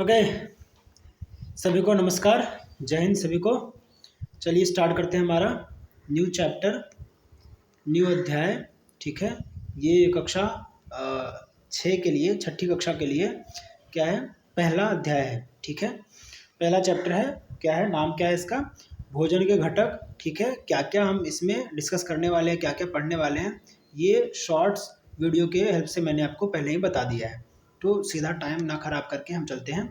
Okay, सभी को नमस्कार। जय हिंद सभी को। चलिए स्टार्ट करते हैं हमारा न्यू चैप्टर, न्यू अध्याय। ठीक है, ये कक्षा 6 के लिए, छठी कक्षा के लिए क्या है, पहला अध्याय है। ठीक है, पहला चैप्टर है। क्या है, नाम क्या है इसका, भोजन के घटक। ठीक है, क्या क्या हम इसमें डिस्कस करने वाले हैं, क्या क्या पढ़ने वाले हैं, ये शॉर्ट्स वीडियो के हेल्प से मैंने आपको पहले ही बता दिया है। तो सीधा टाइम ना खराब करके हम चलते हैं,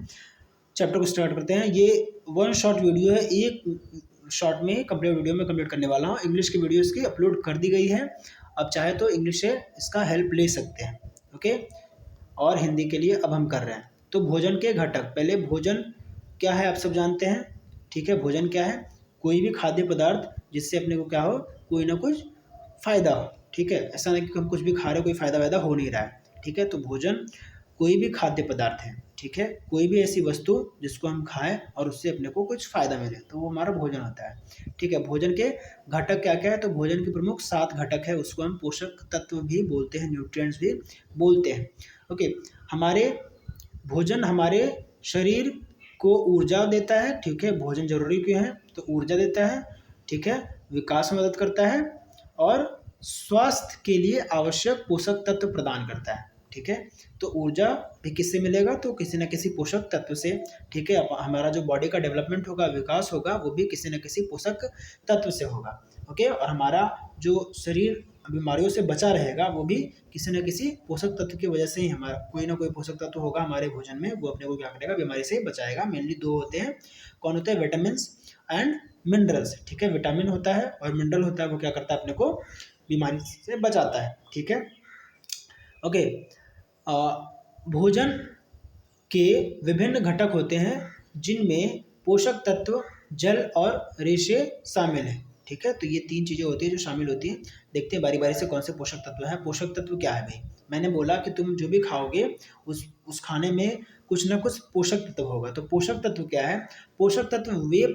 चैप्टर को स्टार्ट करते हैं। ये वन शॉर्ट वीडियो है, एक शॉर्ट में कंप्लीट वीडियो में कंप्लीट करने वाला हूँ। इंग्लिश की वीडियो इसकी अपलोड कर दी गई है, अब चाहे तो इंग्लिश से इसका हेल्प ले सकते हैं। ओके, और हिंदी के लिए अब हम कर रहे हैं। तो भोजन के घटक, पहले भोजन क्या है आप सब जानते हैं। ठीक है, भोजन क्या है, कोई भी खाद्य पदार्थ जिससे अपने को क्या हो, कोई ना कुछ फायदा हो। ठीक है, ऐसा नहीं कि हम कुछ भी खा रहे, कोई फायदा वायदा हो नहीं रहा है। ठीक है, तो भोजन कोई भी खाद्य पदार्थ है। ठीक है, कोई भी ऐसी वस्तु जिसको हम खाएं और उससे अपने को कुछ फायदा मिले, तो वो हमारा भोजन होता है। ठीक है, भोजन के घटक क्या क्या है, तो भोजन के प्रमुख 7 घटक है, उसको हम पोषक तत्व भी बोलते हैं, न्यूट्रिएंट्स भी बोलते हैं। ओके, हमारे भोजन हमारे शरीर को ऊर्जा देता है। ठीक है, भोजन जरूरी क्यों है, तो ऊर्जा देता है। ठीक है, विकास में मदद करता है और स्वास्थ्य के लिए आवश्यक पोषक तत्व प्रदान करता है। ठीक है, तो ऊर्जा भी किससे मिलेगा, तो किसी न किसी पोषक तत्व से। ठीक है, हमारा जो बॉडी का डेवलपमेंट होगा, विकास होगा, वो भी किसी न किसी पोषक तत्व से होगा। ओके, और हमारा जो शरीर बीमारियों से बचा रहेगा, वो भी किसी न किसी पोषक तत्व की वजह से ही, हमारा कोई ना कोई पोषक तत्व होगा हमारे भोजन में, वो अपने को क्या करेगा, बीमारी से बचाएगा। मेनली 2 होते हैं, कौन होते हैं, विटामिन्स एंड मिनरल्स। ठीक है, विटामिन होता है और मिनरल होता है, वो क्या करता है, अपने को बीमारी से बचाता है। ठीक है, ओके, भोजन के विभिन्न घटक होते हैं जिनमें पोषक तत्व, जल और रेशे शामिल हैं। ठीक है, तो ये 3 चीज़ें होती हैं जो शामिल होती हैं। देखते हैं बारी बारी से कौन से पोषक तत्व है। पोषक तत्व क्या है भाई, मैंने बोला कि तुम जो भी खाओगे उस खाने में कुछ ना कुछ पोषक तत्व होगा। तो पोषक तत्व क्या है, पोषक तत्व वे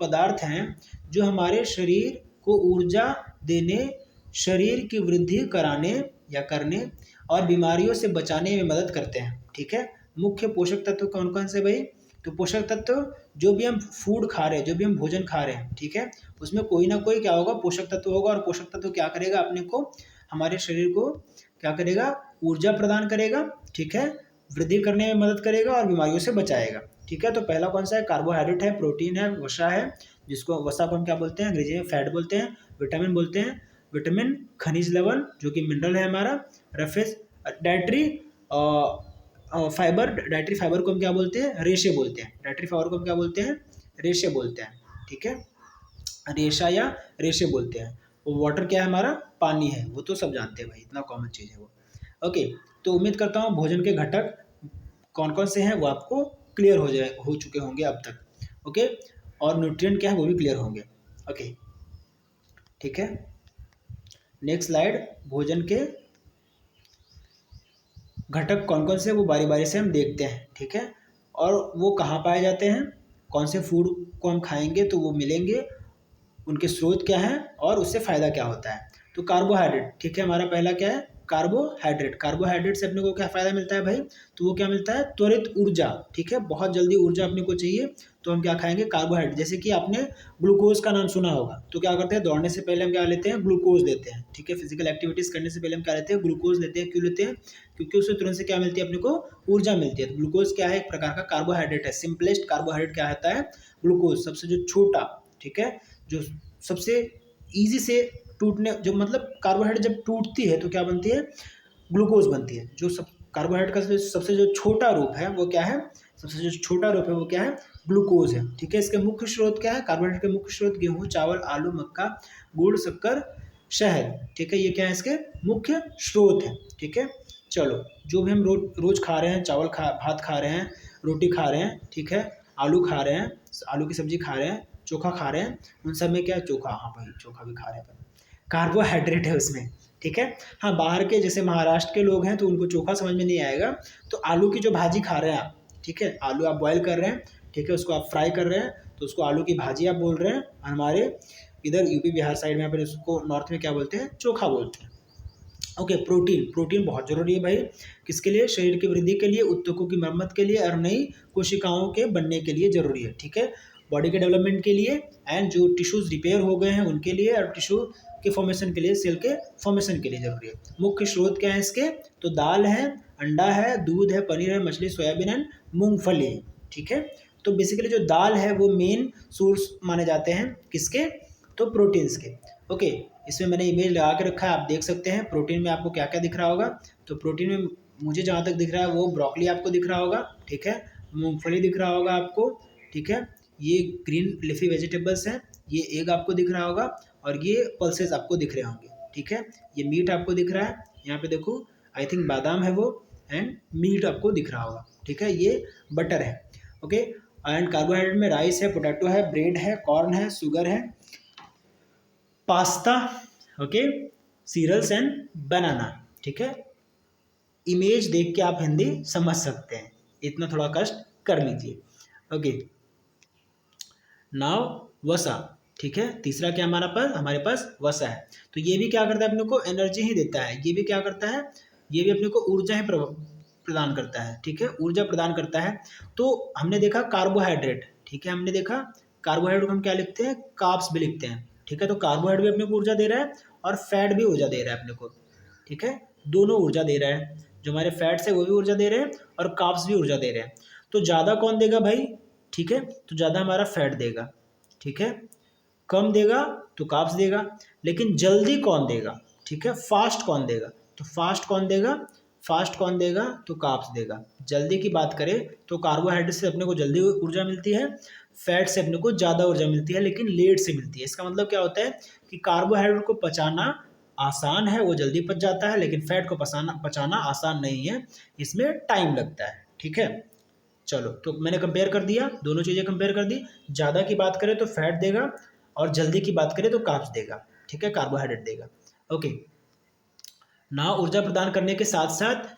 पदार्थ हैं जो हमारे शरीर को ऊर्जा देने, शरीर की वृद्धि कराने या करने और बीमारियों से बचाने में मदद करते हैं। ठीक है, मुख्य पोषक तत्व कौन कौन से भाई, तो पोषक तत्व जो भी हम फूड खा रहे हैं, जो भी हम भोजन खा रहे हैं, ठीक है, उसमें कोई ना कोई क्या होगा, पोषक तत्व होगा। और पोषक तत्व क्या करेगा, अपने को, हमारे शरीर को क्या करेगा, ऊर्जा प्रदान करेगा। ठीक है, वृद्धि करने में मदद करेगा और बीमारियों से बचाएगा। ठीक है, तो पहला कौन सा है, कार्बोहाइड्रेट है, प्रोटीन है, वसा है, जिसको वसा को हम क्या बोलते हैं, अंग्रेजी में फैट बोलते हैं। विटामिन बोलते हैं, विटामिन, खनिज लवण जो कि मिनरल है हमारा, roughage, dietary fibre, dietary fibre को हम क्या बोलते हैं, रेशे बोलते हैं। डाइटरी फाइबर को हम क्या बोलते हैं, रेशे बोलते हैं। ठीक है, रेशा या रेशे बोलते हैं। वो वाटर क्या है हमारा, पानी है, वो तो सब जानते हैं भाई, इतना कॉमन चीज़ है वो। ओके, तो उम्मीद करता हूँ भोजन के घटक कौन कौन से हैं वो आपको क्लियर हो चुके होंगे अब तक। ओके, और न्यूट्रिएंट क्या है वो भी क्लियर होंगे। ओके, ठीक है, नेक्स्ट स्लाइड, भोजन के घटक कौन कौन से वो बारी बारी से हम देखते हैं। ठीक है, और वो कहाँ पाए जाते हैं, कौन से फूड को हम खाएंगे तो वो मिलेंगे, उनके स्रोत क्या है और उससे फ़ायदा क्या होता है। तो कार्बोहाइड्रेट, ठीक है, हमारा पहला क्या है, कार्बोहाइड्रेट। कार्बोहाइड्रेट से अपने को क्या फ़ायदा मिलता है भाई, तो वो क्या मिलता है, त्वरित ऊर्जा। ठीक है, बहुत जल्दी ऊर्जा अपने को चाहिए, तो हम क्या खाएंगे, कार्बोहाइड्रेट। जैसे कि आपने ग्लूकोज का नाम सुना होगा, तो क्या करते हैं, दौड़ने से पहले हम क्या लेते हैं, ग्लूकोज लेते हैं। ठीक है, फिजिकल एक्टिविटीज़ करने से पहले हम क्या लेते हैं, ग्लूकोज लेते हैं। क्यों लेते हैं, क्योंकि उससे तुरंत से क्या मिलती है, अपने को ऊर्जा मिलती है। तो ग्लूकोज क्या है, एक प्रकार का कार्बोहाइड्रेट है। सिंपलेस्ट कार्बोहाइड्रेट क्या होता है, ग्लूकोज, सबसे जो छोटा। ठीक है, जो सबसे ईजी से टूटने, जो मतलब कार्बोहाइड्रेट जब टूटती है तो क्या बनती है, ग्लूकोज बनती है। जो सब कार्बोहाइड्रेट का सबसे जो छोटा रूप है वो क्या है, सबसे जो छोटा रूप है वो क्या है, ग्लूकोज है। ठीक है, इसके मुख्य स्रोत क्या है, कार्बोहाइड्रेट के मुख्य स्रोत गेहूं, चावल, आलू, मक्का, गुड़, शक्कर, शहद। ठीक है, ये क्या है, इसके मुख्य स्रोत है। ठीक है, चलो, जो भी हम रोज खा रहे हैं, चावल भात खा रहे हैं, रोटी खा रहे हैं, ठीक है, आलू खा रहे हैं, आलू की सब्जी खा रहे हैं, चोखा खा रहे हैं, उन सब में क्या है, चोखा, हाँ भाई चोखा भी खा रहे हैं, कार्बोहाइड्रेट है उसमें। ठीक है, हाँ, बाहर के जैसे महाराष्ट्र के लोग हैं तो उनको चोखा समझ में नहीं आएगा। तो आलू की जो भाजी खा रहे हैं आप, ठीक है, आलू आप बॉयल कर रहे हैं, ठीक है, उसको आप फ्राई कर रहे हैं, तो उसको आलू की भाजी आप बोल रहे हैं। हमारे इधर यूपी बिहार साइड में, यहाँ पर उसको नॉर्थ में क्या बोलते हैं, चोखा बोलते हैं। ओके, प्रोटीन, प्रोटीन बहुत जरूरी है भाई, किसके लिए? शरीर की वृद्धि के लिए, ऊतकों की मरम्मत के लिए और नई कोशिकाओं के बनने के लिए जरूरी है, ठीक है, बॉडी के डेवलपमेंट के लिए एंड जो टिश्यूज रिपेयर हो गए हैं उनके लिए और टिश्यू के फॉर्मेशन के लिए, सेल के फॉर्मेशन के लिए जरूरी है। मुख्य स्रोत क्या है इसके? तो दाल है, अंडा है, दूध है, पनीर है, मछली, सोयाबीन एंड मूंगफली है, ठीक है। तो बेसिकली जो दाल है वो मेन सोर्स माने जाते हैं किसके? तो प्रोटीन्स के। ओके, इसमें मैंने इमेज लगा के रखा है, आप देख सकते हैं प्रोटीन में आपको क्या क्या दिख रहा होगा। तो प्रोटीन में मुझे जहाँ तक दिख रहा है वो ब्रोकली आपको दिख रहा होगा, ठीक है, मूंगफली दिख रहा होगा आपको, ठीक है, ये ग्रीन लीफी वेजिटेबल्स हैं, ये एग आपको दिख रहा होगा और ये पल्सेस आपको दिख रहे होंगे, ठीक है, ये मीट आपको दिख रहा है, यहाँ पे देखो आई थिंक बादाम है वो, एंड मीट आपको दिख रहा होगा, ठीक है, ये बटर है। ओके, एंड कार्बोहाइड्रेट में राइस है, पोटैटो है, ब्रेड है, कॉर्न है, शुगर है, पास्ता, ओके, सीरियल्स एंड बनाना, ठीक है। इमेज देख के आप हिंदी समझ सकते हैं, इतना थोड़ा कष्ट कर लीजिए। ओके, नाउ वसा, ठीक है, तीसरा क्या हमारे पास वसा है। तो ये भी क्या करता है? अपने को एनर्जी ही देता है, ये भी क्या करता है? ये भी अपने को ऊर्जा ही प्रदान करता है, ठीक है, ऊर्जा प्रदान करता है। तो हमने देखा कार्बोहाइड्रेट, ठीक है, हमने देखा कार्बोहाइड्रेट को हम क्या लिखते हैं? कार्ब्स भी लिखते हैं, ठीक है। तो कार्बोहाइड्रेट भी अपने को ऊर्जा दे रहा है और फैट भी ऊर्जा दे रहा है अपने को, ठीक है, दोनों ऊर्जा दे रहा है, जो हमारे फैट्स है वो भी ऊर्जा दे रहे हैं और कार्ब्स भी ऊर्जा दे रहे हैं। तो ज़्यादा कौन देगा भाई? ठीक है, तो ज़्यादा हमारा फैट देगा, ठीक है, कम देगा तो कार्ब्स देगा, लेकिन जल्दी कौन देगा? ठीक है, फास्ट कौन देगा? तो फास्ट कौन देगा? फास्ट कौन देगा? तो कार्ब्स देगा। जल्दी की बात करें तो कार्बोहाइड्रेट से अपने को जल्दी ऊर्जा मिलती है, फैट से अपने को ज़्यादा ऊर्जा मिलती है लेकिन लेट से मिलती है। इसका मतलब क्या होता है कि कार्बोहाइड्रेट को पचाना आसान है, वो जल्दी पच जाता है, लेकिन फैट को पचाना आसान नहीं है, इसमें टाइम लगता है, ठीक है। चलो, तो मैंने कंपेयर कर दिया, दोनों चीज़ें कंपेयर कर दी। ज़्यादा की बात करें तो फैट देगा और जल्दी की बात करें तो कार्ब्स देगा, ठीक है, कार्बोहाइड्रेट देगा। ओके, ना ऊर्जा प्रदान करने के साथ साथ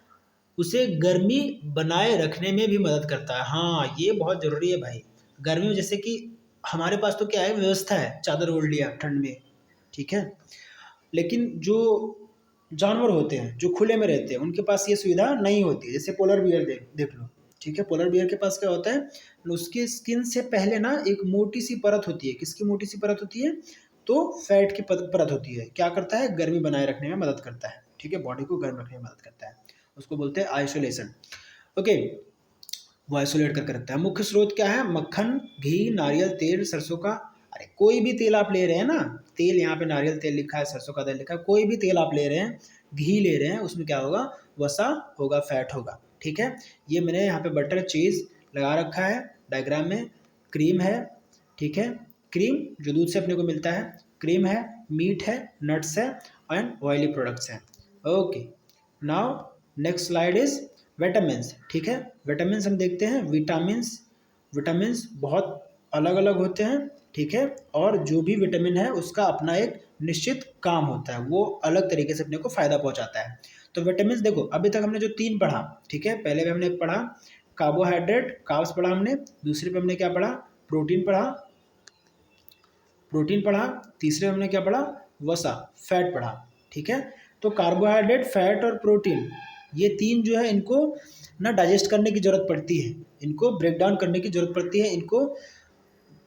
उसे गर्मी बनाए रखने में भी मदद करता है। हाँ, ये बहुत ज़रूरी है भाई। गर्मी में जैसे कि हमारे पास तो क्या है, व्यवस्था है, चादर ओढ़ लिया ठंड में, ठीक है, लेकिन जो जानवर होते हैं जो खुले में रहते हैं उनके पास ये सुविधा नहीं होती है। जैसे पोलर बियर देख लो, ठीक है, पोलर बियर के पास क्या होता है, उसकी स्किन से पहले ना एक मोटी सी परत होती है। किसकी मोटी सी परत होती है? तो फैट की परत होती है। क्या करता है? गर्मी बनाए रखने में मदद करता है, ठीक है, बॉडी को गर्म रखने में मदद करता है, उसको बोलते हैं आइसोलेशन। ओके, वो आइसोलेट करके रखता है। मुख्य स्रोत क्या है? मक्खन, घी, नारियल तेल, सरसों का, अरे कोई भी तेल आप ले रहे हैं ना, तेल यहाँ पे नारियल तेल लिखा है, सरसों का तेल लिखा है, कोई भी तेल आप ले रहे हैं, घी ले रहे हैं, उसमें क्या होगा? वसा होगा, फैट होगा, ठीक है। ये मैंने यहाँ पे बटर चीज़ लगा रखा है डायग्राम में। क्रीम है, ठीक है, क्रीम जो दूध से अपने को मिलता है, क्रीम है, मीट है, नट्स है एंड ऑयली प्रोडक्ट्स हैं। Okay, now next slide is vitamins, ठीक है। विटामिन्स हम देखते हैं, विटामिन्स बहुत अलग अलग होते हैं, ठीक है, और जो भी विटामिन है उसका अपना एक निश्चित काम होता है, वो अलग तरीके से अपने को फायदा पहुंचाता है। तो विटामिन्स देखो, अभी तक हमने जो 3 पढ़ा, ठीक है, पहले भी हमने पढ़ा कार्बोहाइड्रेट, कार्ब्स पढ़ा हमने, दूसरे पे हमने क्या पढ़ा? प्रोटीन पढ़ा, तीसरे हमने क्या पढ़ा? वसा, फैट पढ़ा, ठीक है। तो कार्बोहाइड्रेट, फैट और प्रोटीन, ये 3 जो है इनको ना डाइजेस्ट करने की ज़रूरत पड़ती है, इनको ब्रेक डाउन करने की ज़रूरत पड़ती है, इनको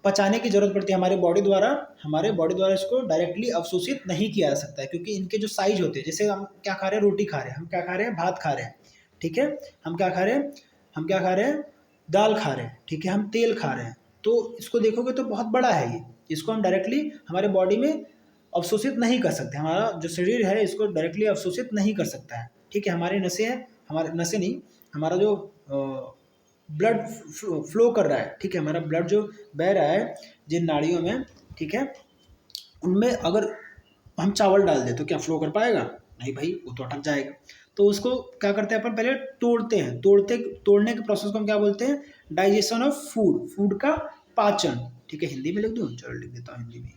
पचाने की ज़रूरत पड़ती है हमारे बॉडी द्वारा इसको डायरेक्टली अवशोषित नहीं किया जा सकता है, क्योंकि इनके जो साइज होते हैं, जैसे हम क्या खा रहे हैं? रोटी खा रहे हैं, हम क्या खा रहे हैं? भात खा रहे हैं, ठीक है, हम क्या खा रहे हैं? दाल खा रहे हैं, ठीक है, हम तेल खा रहे हैं। तो इसको देखोगे तो बहुत बड़ा है ये, इसको हम डायरेक्टली हमारे बॉडी में अवशोषित नहीं कर सकते, हमारा जो शरीर है इसको डायरेक्टली अवशोषित नहीं कर सकता है, ठीक है। हमारी नसें हैं, हमारे नसें नहीं, हमारा जो ब्लड फ्लो कर रहा है, ठीक है, हमारा ब्लड जो बह रहा है जिन नाड़ियों में, ठीक है, उनमें अगर हम चावल डाल दें तो क्या फ्लो कर पाएगा? नहीं भाई, वो तो अटक जाएगा। तो उसको क्या करते हैं अपन? पहले तोड़ते हैं, तोड़ने के प्रोसेस को हम क्या बोलते हैं? डाइजेशन ऑफ फूड का पाचन, ठीक है, हिंदी में लिख दूँ, चलो लिख देता हूँ हिंदी में।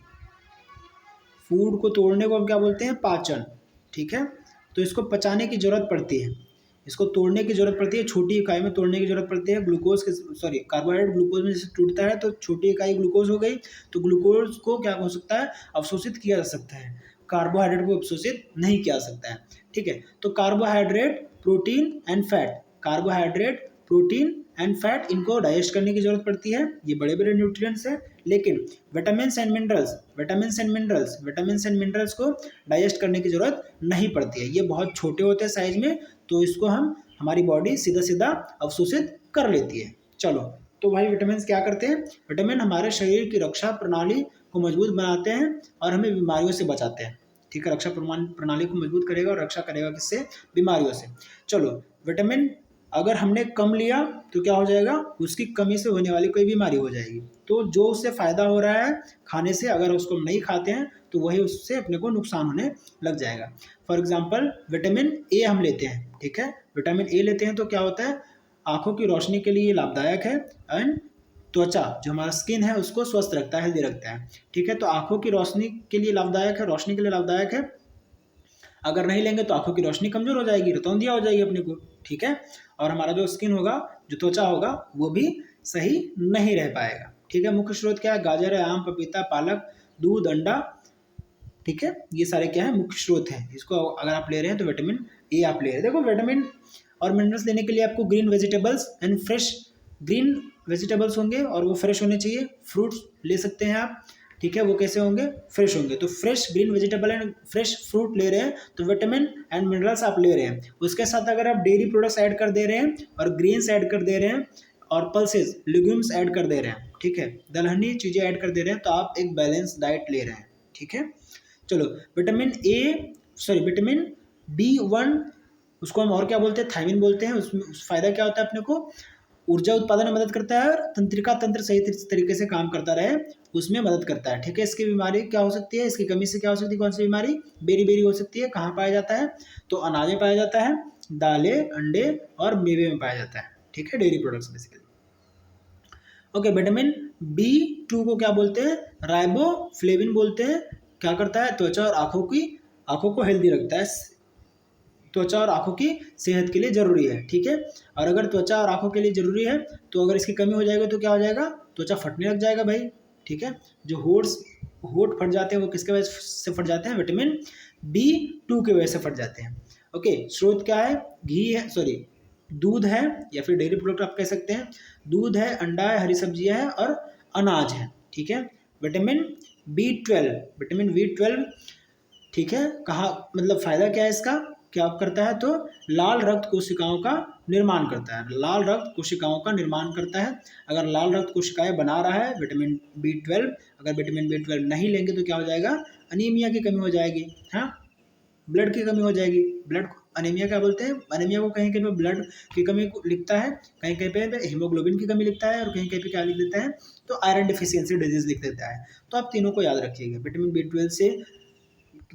फूड को तोड़ने को हम क्या बोलते हैं? पाचन, ठीक है। तो इसको पचाने की जरूरत पड़ती है, इसको तोड़ने की जरूरत पड़ती है, छोटी इकाई में तोड़ने की जरूरत पड़ती है। कार्बोहाइड्रेट ग्लूकोज में जैसे टूटता है तो छोटी इकाई ग्लूकोज हो गई, तो ग्लूकोज को क्या हो सकता है? अवशोषित किया जा सकता है। कार्बोहाइड्रेट को अवशोषित नहीं किया जा सकता है। ठीक है, तो carbohydrate, protein and fat, carbohydrate, protein and fat, इनको डाइजेस्ट करने की जरूरत पड़ती है, ये बड़े बड़े न्यूट्रिएंट्स हैं। लेकिन vitamins and minerals, vitamins and minerals को डाइजेस्ट करने की जरूरत नहीं पड़ती है, ये बहुत छोटे होते हैं साइज में, तो इसको हमारी बॉडी सीधा सीधा अवशोषित कर लेती है। चलो, तो भाई विटामिन क्या करते हैं? विटामिन हमारे शरीर की रक्षा प्रणाली को मजबूत बनाते हैं और हमें बीमारियों से बचाते हैं। ठीक है, रक्षा प्रणाली को मजबूत करेगा और रक्षा करेगा किससे? बीमारियों से। चलो, विटामिन अगर हमने कम लिया तो क्या हो जाएगा? उसकी कमी से होने वाली कोई बीमारी हो जाएगी। तो जो उससे फायदा हो रहा है खाने से, अगर उसको नहीं खाते हैं तो वही उससे अपने को नुकसान होने लग जाएगा। फॉर एग्जाम्पल विटामिन ए हम लेते हैं, ठीक है, विटामिन ए लेते हैं तो क्या होता है? आंखों की रोशनी के लिए लाभदायक है एंड त्वचा, जो हमारा स्किन है, उसको स्वस्थ रखता है, हेल्दी रखता है। ठीक है, तो आंखों की रोशनी के लिए लाभदायक है, रोशनी के लिए लाभदायक है। अगर नहीं लेंगे तो आंखों की रोशनी कमजोर हो जाएगी, रतौंधिया हो जाएगी अपने को। ठीक है, और हमारा जो स्किन होगा, जो त्वचा होगा, वो भी सही नहीं रह पाएगा। ठीक है, मुख्य स्रोत क्या है? गाजर है, आम, पपीता, पालक, दूध, अंडा। ठीक है, ये सारे क्या है? मुख्य स्रोत हैं। इसको अगर आप ले रहे हैं तो विटामिन ए आप ले रहे हैं। देखो, विटामिन और मिनरल्स लेने के लिए आपको green vegetables and fresh, green vegetables होंगे और वो फ्रेश होने चाहिए। फ्रूट्स ले सकते हैं आप, ठीक है, वो कैसे होंगे? फ्रेश होंगे। तो fresh green vegetable and fresh fruit ले रहे हैं तो विटामिन एंड मिनरल्स आप ले रहे हैं। उसके साथ अगर आप डेयरी प्रोडक्ट्स ऐड कर दे रहे हैं और ग्रेन्स ऐड कर दे रहे हैं और पल्सेस, लेग्यूम्स ऐड कर दे रहे हैं, ठीक है, दलहनी चीज़ें ऐड कर दे रहे हैं, तो आप एक बैलेंस डाइट ले रहे हैं। ठीक है, चलो, विटामिन B1, उसको हम और क्या बोलते हैं? थायमिन बोलते हैं। उसमें फायदा क्या होता है? अपने को ऊर्जा उत्पादन में मदद करता है और तंत्रिका तंत्र सही तरीके से काम करता रहे, उसमें मदद करता है। ठीक है, इसकी बीमारी क्या हो सकती है? इसकी कमी से क्या हो सकती है? कौन सी बीमारी? बेरी हो सकती है। कहाँ पाया जाता है? तो अनाज में पाया जाता है, दालें, अंडे और मेवे में पाया जाता है। ठीक है, dairy products basically. Okay, vitamin B2 को क्या बोलते हैं? राइबोफ्लेविन बोलते हैं। क्या करता है? त्वचा और आंखों को हेल्दी रखता है, त्वचा और आंखों की सेहत के लिए जरूरी है। ठीक है, और अगर त्वचा और आंखों के लिए जरूरी है तो अगर इसकी कमी हो जाएगी तो क्या हो जाएगा? त्वचा फटने लग जाएगा भाई। ठीक है, जो होठ फट जाते हैं वो किसके वजह से फट जाते हैं? विटामिन B2 की वजह से फट जाते हैं। ओके, स्रोत क्या है? घी है, सॉरी, दूध है, या फिर डेयरी प्रोडक्ट आप कह सकते हैं। दूध है, अंडा है, हरी सब्जियां हैं और अनाज है। ठीक है, विटामिन B12, ठीक है, कहाँ, मतलब फायदा क्या है इसका? क्या करता है? तो लाल रक्त कोशिकाओं का निर्माण करता है, लाल रक्त कोशिकाओं का निर्माण करता है। अगर लाल रक्त कोशिकाएं बना रहा है विटामिन B12, अगर विटामिन B12 नहीं लेंगे तो क्या हो जाएगा? अनीमिया की कमी हो जाएगी। हाँ, ब्लड की कमी हो जाएगी। ब्लड को अनीमिया क्या बोलते हैं? अनीमिया को कहीं कहीं पे ब्लड की कमी को लिखता है, कहीं कहीं पे हीमोग्लोबिन की कमी लिखता है और कहीं कहीं पे क्या लिख देता है? तो आयरन डिफिशियंसी डिजीज लिख देता है। तो आप तीनों को याद रखिएगा। विटामिन B12 से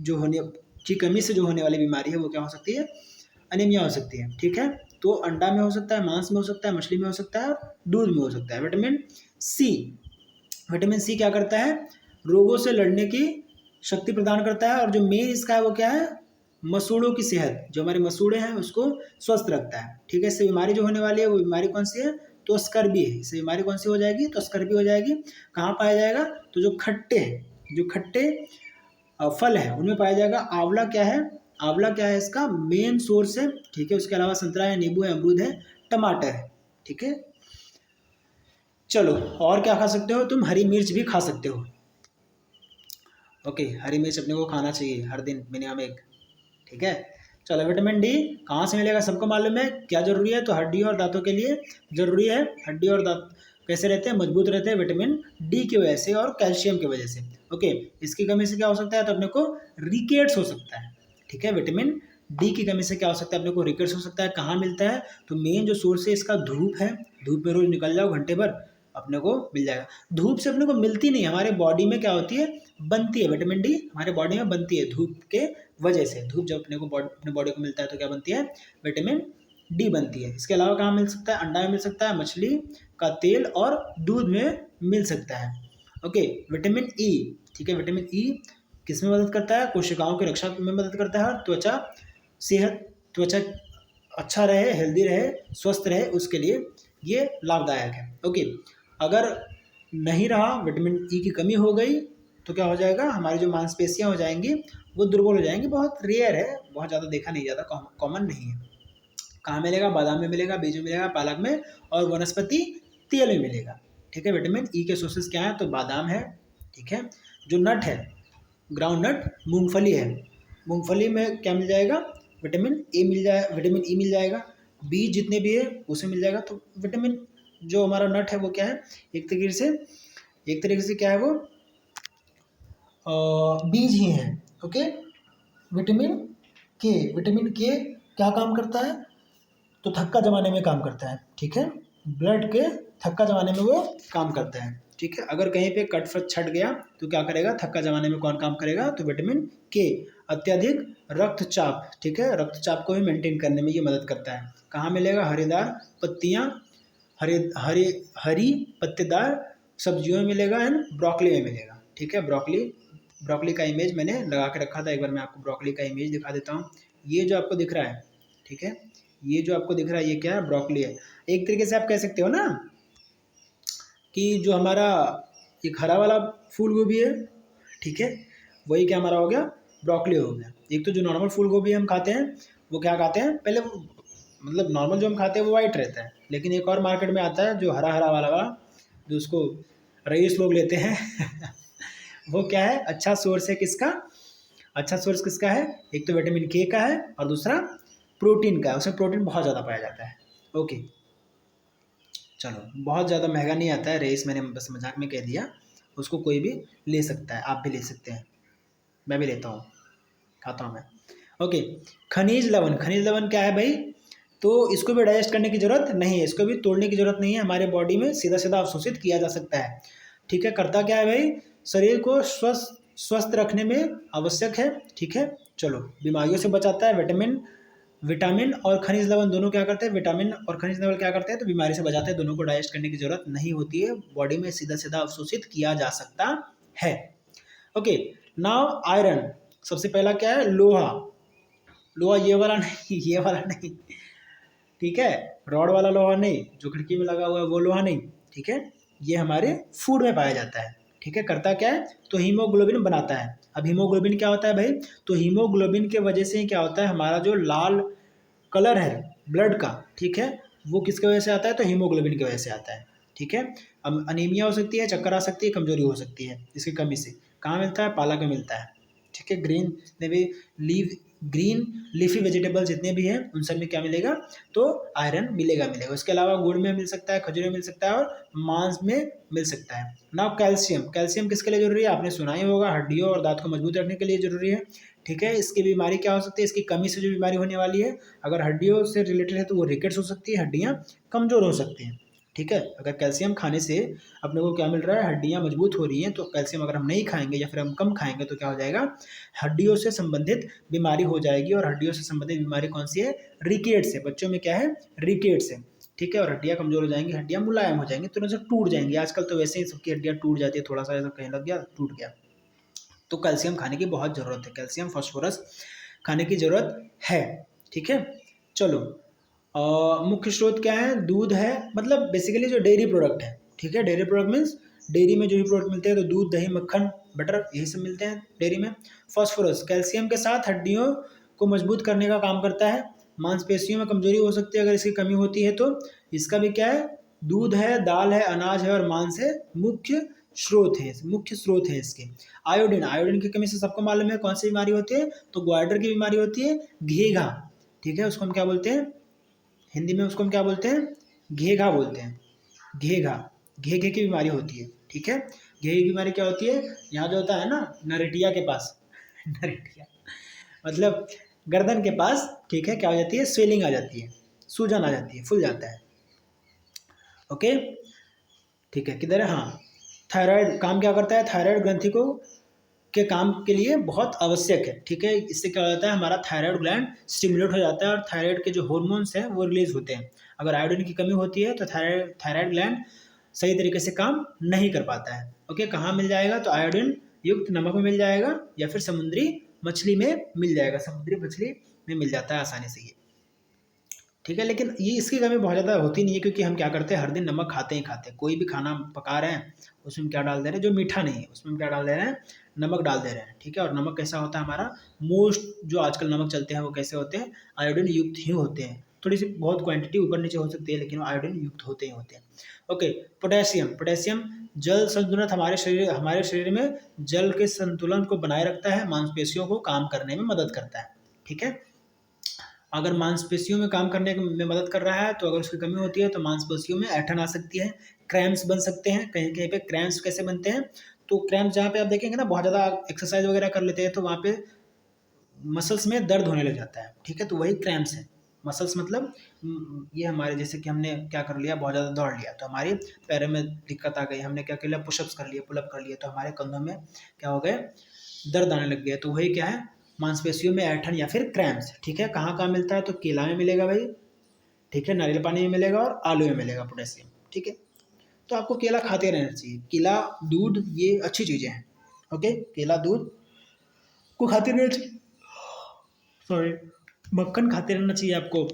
जो होने की कमी से जो होने वाली बीमारी है वो क्या हो सकती है? अनीमिया हो सकती है। ठीक है, तो अंडा में हो सकता है, मांस में हो सकता है, मछली में हो सकता है और दूध में हो सकता है। विटामिन सी क्या करता है? रोगों से लड़ने की शक्ति प्रदान करता है और जो मेन इसका है वो क्या है? मसूड़ों की सेहत, जो हमारे मसूड़े हैं उसको स्वस्थ रखता है। ठीक है, इससे बीमारी जो होने वाली है वो बीमारी कौन सी है? तो स्कर्वी है। इससे बीमारी कौन सी हो जाएगी? तो स्कर्वी हो जाएगी। कहाँ पाया जाएगा? तो जो खट्टे फल है उनमें पाया जाएगा। आंवला क्या है? इसका मेन सोर्स है। ठीक है, उसके अलावा संतरा है, नींबू है, अमरूद है, टमाटर है। ठीक है, चलो, और क्या खा सकते हो तुम? हरी मिर्च भी खा सकते हो। ओके, हरी मिर्च अपने को खाना चाहिए हर दिन मिनिमम एक। ठीक है, चलो, विटामिन डी कहाँ से मिलेगा? सबको मालूम है। क्या जरूरी है? तो हड्डी और दांतों के लिए जरूरी है। हड्डी और दांत कैसे रहते हैं? मजबूत रहते हैं विटामिन डी की वजह से और कैल्शियम की वजह से। ओके, इसकी कमी से क्या हो सकता है? तो अपने को रिकेट्स हो सकता है। ठीक है, विटामिन डी की कमी से क्या हो सकता है? अपने को रिकेट्स हो सकता है। कहाँ मिलता है? तो मेन जो सोर्स है इसका धूप है। धूप में रोज निकल जाओ घंटे भर, अपने को मिल जाएगा। धूप से अपने को मिलती नहीं, हमारे बॉडी में क्या होती है? बनती है। विटामिन डी हमारे बॉडी में बनती है धूप के वजह से। धूप जब अपने बॉडी को मिलता है तो क्या बनती है? विटामिन डी बनती है। इसके अलावा कहाँ मिल सकता है? अंडा में मिल सकता है, मछली का तेल और दूध में मिल सकता है। ओके, विटामिन ई, ठीक है, विटामिन ई किस में मदद करता है? कोशिकाओं की रक्षा में मदद करता है और त्वचा अच्छा रहे, हेल्दी रहे, स्वस्थ रहे, उसके लिए ये लाभदायक है। ओके, अगर नहीं रहा, विटामिन ई की कमी हो गई तो क्या हो जाएगा? हमारी जो मांसपेशियां हो जाएंगी वो दुर्बल हो जाएंगे। बहुत रेयर है, बहुत ज़्यादा देखा नहीं जाता, कॉमन नहीं है। कहाँ मिलेगा? बादाम में मिलेगा, बीज में मिलेगा, पालक में और वनस्पति तेल में मिलेगा। ठीक है, विटामिन ई के सोर्सेज क्या है? तो बादाम है। ठीक है, जो नट है, ग्राउंड नट, मूंगफली है। मूंगफली में क्या मिल जाएगा? विटामिन ए मिल जाए, विटामिन ई मिल जाएगा। बीज जितने भी है उसमें मिल जाएगा। तो विटामिन जो हमारा नट है वो क्या है? एक तरीके से क्या है वो? बीज ही है। ओके, विटामिन के क्या काम करता है? तो थक्का जमाने में काम करता है। ठीक है, ब्लड के थक्का जमाने में वो काम करता है। ठीक है, अगर कहीं पे कट छट गया तो क्या करेगा? थक्का जमाने में कौन काम करेगा? तो विटामिन के। अत्यधिक रक्तचाप, ठीक है, रक्तचाप को भी मेंटेन करने में ये मदद करता है। कहाँ मिलेगा? हरेदार पत्तियाँ, हरे हरे हरी पत्तेदार सब्जियों में मिलेगा एंड ब्रोकली में मिलेगा। ठीक है, ब्रोकली का इमेज मैंने लगा के रखा था, एक बार मैं आपको ब्रोकली का इमेज दिखा देता हूँ। ये जो आपको दिख रहा है, ठीक है, ये जो आपको दिख रहा है ये क्या है? ब्रोकली है। एक तरीके से आप कह सकते हो ना कि जो हमारा एक हरा वाला फूल गोभी है, ठीक है, वही क्या हमारा हो गया? ब्रोकली हो गया। एक तो जो नॉर्मल फूल गोभी हम खाते हैं वो क्या खाते हैं? पहले मतलब नॉर्मल जो हम खाते हैं वो वाइट रहता है, लेकिन एक और मार्केट में आता है जो हरा हरा वाला जो उसको रईस लोग लेते हैं वो क्या है? अच्छा सोर्स है किसका? अच्छा सोर्स किसका है? एक तो विटामिन के का है और दूसरा प्रोटीन का है। उसमें प्रोटीन बहुत ज़्यादा पाया जाता है। ओके, चलो, बहुत ज़्यादा महंगा नहीं आता है रेस, मैंने बस मजाक में कह दिया। उसको कोई भी ले सकता है, आप भी ले सकते हैं, मैं भी लेता हूँ, खाता हूँ मैं। ओके, खनिज लवण क्या है भाई? तो इसको भी डाइजेस्ट करने की ज़रूरत नहीं है, इसको भी तोड़ने की ज़रूरत नहीं है, हमारे बॉडी में सीधा सीधा अवशोषित किया जा सकता है। ठीक है, करता क्या है भाई? शरीर को स्वस्थ रखने में आवश्यक है। ठीक है, चलो, बीमारियों से बचाता है। विटामिन और खनिज लवण दोनों क्या करते हैं? विटामिन और खनिज लवण क्या करते हैं? तो बीमारी से बचाते हैं। दोनों को डाइजेस्ट करने की जरूरत नहीं होती है, बॉडी में सीधा सीधा अवशोषित किया जा सकता है। Okay, now iron. सबसे पहला क्या है? लोहा। लोहा ये वाला नहीं, ये वाला नहीं, ठीक है, रॉड वाला लोहा नहीं, जो खिड़की में लगा हुआ है वो लोहा नहीं। ठीक है, ये हमारे फूड में पाया जाता है। ठीक है, करता क्या है? तो हीमोग्लोबिन बनाता है। अब हीमोग्लोबिन क्या होता है भाई? तो हीमोग्लोबिन के वजह से क्या होता है? हमारा जो लाल कलर है ब्लड का, ठीक है, वो किसके वजह से आता है? तो हीमोग्लोबिन की वजह से आता है। ठीक है, अब अनीमिया हो सकती है, चक्कर आ सकती है, कमजोरी हो सकती है इसकी कमी से। कहाँ मिलता है? पालक में मिलता है। ठीक है, ग्रीन लीफी वेजिटेबल्स जितने भी हैं उन सब में क्या मिलेगा? तो आयरन मिलेगा। उसके अलावा गुड़ में मिल सकता है, खजूर में मिल सकता है और मांस में मिल सकता है। नाउ कैल्शियम किसके लिए जरूरी है? आपने सुना ही होगा, हड्डियों और दांत को मजबूत रखने के लिए जरूरी है। ठीक है, इसकी बीमारी क्या हो सकती है? इसकी कमी से जो बीमारी होने वाली है, अगर हड्डियों से रिलेटेड है तो वो रिकेट्स हो सकती है, हड्डियाँ कमजोर हो सकती हैं। ठीक है, अगर कैल्शियम खाने से अपने को क्या मिल रहा है? हड्डियाँ मजबूत हो रही हैं। तो कैल्शियम अगर हम नहीं खाएंगे या फिर हम कम खाएंगे तो क्या हो जाएगा? हड्डियों से संबंधित बीमारी हो जाएगी। और हड्डियों से संबंधित बीमारी कौन सी है? रिकेट्स है। बच्चों में क्या है? रिकेट्स है। ठीक है, और हड्डियाँ कमजोर हो जाएंगी, हड्डियाँ मुलायम हो जाएंगी, तुरंत से टूट जाएंगी। आजकल तो वैसे ही सबकी हड्डियाँ टूट जाती है, थोड़ा सा ऐसा कहीं लग गया टूट गया। तो कैल्शियम खाने की बहुत ज़रूरत है, कैल्शियम फास्फोरस खाने की ज़रूरत है। ठीक है, चलो, मुख्य स्रोत क्या है? दूध है, मतलब बेसिकली जो डेयरी प्रोडक्ट है। ठीक है, डेयरी प्रोडक्ट मीन्स डेयरी में जो भी प्रोडक्ट मिलते हैं, तो दूध, दही, मक्खन, बटर, यही सब मिलते हैं डेयरी में। फास्फोरस कैल्शियम के साथ हड्डियों को मजबूत करने का काम करता है। मांसपेशियों में कमजोरी हो सकती है अगर इसकी कमी होती है तो। इसका भी क्या है? दूध है, दाल है, अनाज है और मांस है, मुख्य स्रोत है इसके। आयोडीन की कमी से सबको मालूम है कौन सी बीमारी होती है? तो ग्वाइटर की बीमारी होती है, घेघा। ठीक है, उसको हम क्या बोलते हैं? हिंदी में उसको हम क्या बोलते हैं? घेघा बोलते हैं। घेघा, घेघे की बीमारी होती है। ठीक है, घेघे की बीमारी क्या होती है? यहाँ जो होता है ना, नरेटिया के पास नरेटिया मतलब गर्दन के पास, ठीक है, क्या हो जाती है? स्वेलिंग आ जाती है, सूजन आ जाती है, फूल जाता है। ओके, ठीक है, किधर है? हाँ, थायराइड काम क्या करता है? थायराइड ग्रंथि को के काम के लिए बहुत आवश्यक है। ठीक है, इससे क्या हो जाता है? हमारा थायराइड ग्लैंड स्टिमुलेट हो जाता है और थायराइड के जो हॉर्मोन्स हैं वो रिलीज होते हैं। अगर आयोडीन की कमी होती है तो थायराइड ग्लैंड सही तरीके से काम नहीं कर पाता है। ओके, कहाँ मिल जाएगा? तो आयोडीन युक्त नमक में मिल जाएगा या फिर समुद्री मछली में मिल जाएगा। समुद्री मछली में मिल जाता है आसानी से ये। ठीक है। लेकिन ये इसकी कमी बहुत ज़्यादा होती नहीं है, क्योंकि हम क्या करते हैं, हर दिन नमक खाते ही खाते हैं। कोई भी खाना पका रहे हैं उसमें क्या डाल दे रहे हैं, जो मीठा नहीं है उसमें क्या डाल दे रहे हैं, नमक डाल दे रहे हैं। ठीक है। और नमक कैसा होता है हमारा, मोस्ट जो आजकल नमक चलते हैं वो कैसे होते हैं, आयोडीन युक्त ही होते हैं। थोड़ी सी बहुत क्वांटिटी ऊपर नीचे हो सकती है, लेकिन वो आयोडीन युक्त होते ही होते हैं। ओके। पोटेशियम, पोटेशियम जल संतुलन, हमारे शरीर में जल के संतुलन को बनाए रखता है, मांसपेशियों को काम करने में मदद करता है। ठीक है। अगर मांसपेशियों में काम करने में मदद कर रहा है, तो अगर उसकी कमी होती है तो मांसपेशियों में ऐंठन आ सकती है, क्रैम्प्स बन सकते हैं। कहीं कहीं पे क्रैम्प्स कैसे बनते हैं, तो क्रैम्प्स जहाँ पे आप देखेंगे ना, बहुत ज़्यादा एक्सरसाइज वगैरह कर लेते हैं तो वहाँ पे मसल्स में दर्द होने लग जाता है। ठीक है। तो वही क्रैम्प्स है। मसल्स मतलब ये हमारे, जैसे कि हमने क्या कर लिया, बहुत ज़्यादा दौड़ लिया तो हमारे पैरों में दिक्कत आ गई, हमने क्या कर लिया, पुशअप्स कर लिए, पुलअप कर लिए, तो हमारे कंधों में क्या हो गए, दर्द आने लग गया। तो वही क्या है, मांसपेशियों में ऐंठन या फिर क्रैम्प्स। ठीक है। कहाँ कहाँ मिलता है, तो केला में मिलेगा भाई। ठीक है। नारियल पानी में मिलेगा और आलू में मिलेगा पोटेशियम। ठीक है। तो आपको केला खाते रहना चाहिए, केला, दूध, ये अच्छी चीज़ें हैं। ओके। केला, दूध को खाते रहना चाहिए, सॉरी, मक्खन खाते रहना चाहिए आपको,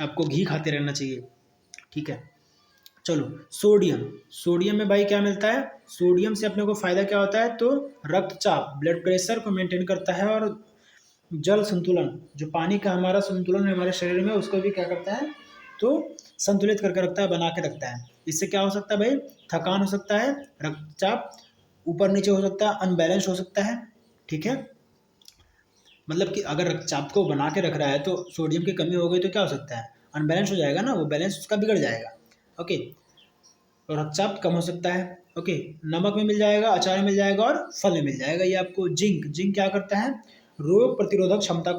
आपको घी खाते रहना चाहिए। ठीक है। चलो, सोडियम, सोडियम में भाई क्या मिलता है, सोडियम से अपने को फ़ायदा क्या होता है, तो रक्तचाप, ब्लड प्रेशर को मेंटेन करता है, और जल संतुलन, जो पानी का हमारा संतुलन है हमारे शरीर में, उसको भी क्या करता है, तो संतुलित करके रखता है, बना के रखता है। इससे क्या हो सकता है भाई, थकान हो सकता है, रक्तचाप ऊपर नीचे हो सकता है, अनबैलेंस हो सकता है। ठीक है। मतलब कि अगर रक्तचाप को बना के रख रहा है, तो सोडियम की कमी हो गई तो क्या हो सकता है, अनबैलेंस हो जाएगा ना, वो बैलेंस उसका बिगड़ जाएगा। ओके। और रक्तचाप कम हो सकता है। ओके। नमक में मिल जाएगा, अचार में मिल जाएगा, और फल में मिल जाएगा। ये आपको जिंक, जिंक क्या करता है, रोग प्रतिरोधक क्षमता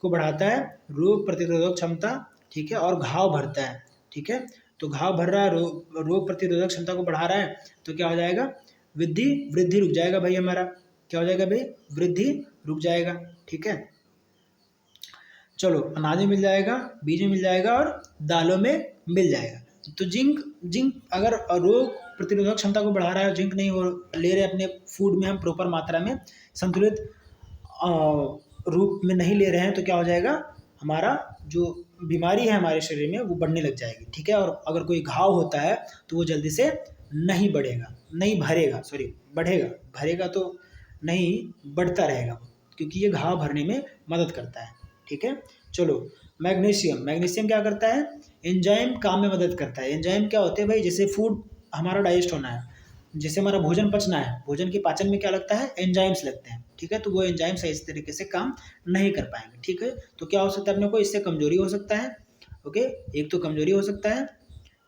को बढ़ाता है, रोग प्रतिरोधक क्षमता। ठीक है। और घाव भरता है। ठीक है। तो घाव भर रहा है, रोग प्रतिरोधक क्षमता को बढ़ा रहा है, तो क्या हो जाएगा, वृद्धि वृद्धि रुक जाएगा भाई हमारा। क्या हो जाएगा भाई, वृद्धि रुक जाएगा। ठीक है। चलो, अनाज में मिल जाएगा, बीज में मिल जाएगा, और दालों में मिल जाएगा। तो जिंक, जिंक अगर रोग प्रतिरोधक क्षमता को बढ़ा रहा है, जिंक नहीं हो ले रहे अपने फूड में हम प्रॉपर मात्रा में, संतुलित रूप में नहीं ले रहे हैं, तो क्या हो जाएगा, हमारा जो बीमारी है हमारे शरीर में वो बढ़ने लग जाएगी। ठीक है। और अगर कोई घाव होता है तो वो जल्दी से नहीं बढ़ेगा, नहीं भरेगा, सॉरी, बढ़ेगा, भरेगा तो नहीं, बढ़ता रहेगा वो, क्योंकि ये घाव भरने में मदद करता है। ठीक है। चलो, मैग्नीशियम, मैग्नीशियम क्या करता है, एंजाइम काम में मदद करता है। एंजाइम क्या होते हैं भाई, जैसे फूड हमारा डाइजेस्ट होना है, जैसे हमारा भोजन पचना है, भोजन के पाचन में क्या लगता है, एंजाइम्स लगते हैं। ठीक है। तो वो एंजाइम सही तरीके से काम नहीं कर पाएंगे। ठीक है। तो क्या हो सकता है अपने को, इससे कमजोरी हो सकता है। ओके। एक तो कमजोरी हो सकता है,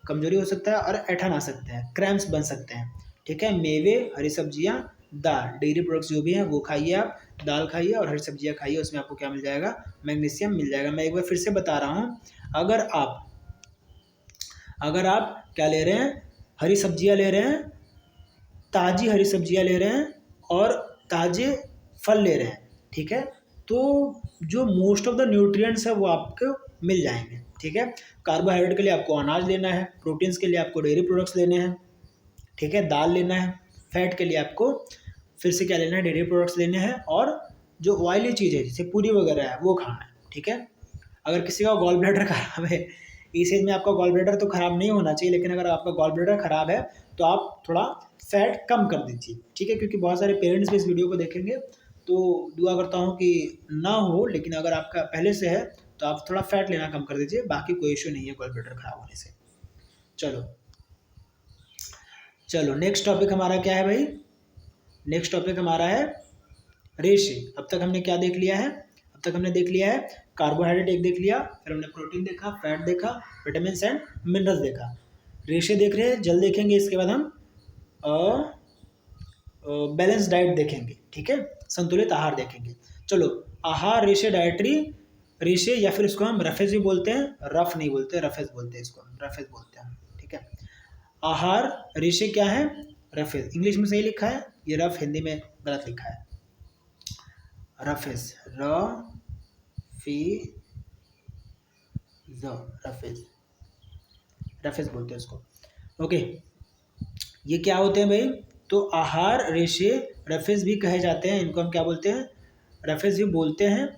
कमजोरी हो सकता है, और ऐठन आ सकता है, क्रैम्प्स बन सकते हैं। ठीक है। मेवे, हरी सब्जियां, दाल, डेयरी प्रोडक्ट्स जो भी हैं वो खाइए आप, दाल खाइए और हरी सब्जियां खाइए, उसमें आपको क्या मिल जाएगा, मैग्नीशियम मिल जाएगा। मैं एक बार फिर से बता रहा हूँ, अगर आप क्या ले रहे हैं, हरी सब्जियां ले रहे हैं, ताज़ी हरी सब्जियां ले रहे हैं, और ताज़े फल ले रहे हैं। ठीक है। तो जो मोस्ट ऑफ द न्यूट्रिएंट्स है वो आपको मिल जाएंगे। ठीक है। कार्बोहाइड्रेट के लिए आपको अनाज लेना है, प्रोटीन्स के लिए आपको डेयरी प्रोडक्ट्स लेने हैं। ठीक है। दाल लेना है, फैट के लिए आपको फिर से क्या लेना है, डेयरी प्रोडक्ट्स लेने हैं, और जो ऑयली चीज़ है जैसे पूरी वगैरह है वो खाना है। ठीक है। अगर किसी का गॉल ब्लैडर खराब है, इस एज में आपका गॉल ब्लैडर तो खराब नहीं होना चाहिए, लेकिन अगर आपका गॉल ब्लैडर खराब है तो आप थोड़ा फैट कम कर दीजिए। ठीक है। क्योंकि बहुत सारे पेरेंट्स भी इस वीडियो को देखेंगे, तो दुआ करता हूँ कि ना हो, लेकिन अगर आपका पहले से है तो आप थोड़ा फैट लेना कम कर दीजिए, बाकी कोई इशू नहीं है गॉल ब्लैडर खराब होने से। चलो चलो, नेक्स्ट टॉपिक हमारा क्या है भाई, नेक्स्ट टॉपिक हमारा है रेशे। अब तक हमने क्या देख लिया है, अब तक हमने देख लिया है कार्बोहाइड्रेट एक देख लिया, फिर हमने प्रोटीन देखा, फैट देखा, विटामिन एंड मिनरल्स देखा। रेशे देख रहे हैं, जल्द देखेंगे, इसके बाद हम बैलेंस डाइट देखेंगे। ठीक है। संतुलित आहार देखेंगे। चलो, आहार, रेशे, डाइटरी, रेशे, या फिर इसको हम रफेज भी बोलते हैं, रफ नहीं बोलते, रफेज बोलते हैं, इसको हम रफेज बोलते हैं। ठीक है। आहार, रेशे क्या है, रफेज, इंग्लिश में सही लिखा है, ये रफ हिंदी में गलत लिखा है, रफेज, रफेज, रफेज बोलते हैं इसको। ओके। ये क्या होते हैं भाई, तो आहार, रेशे, रफेज भी कहे जाते हैं, इनको हम क्या बोलते हैं, रफेज भी बोलते हैं।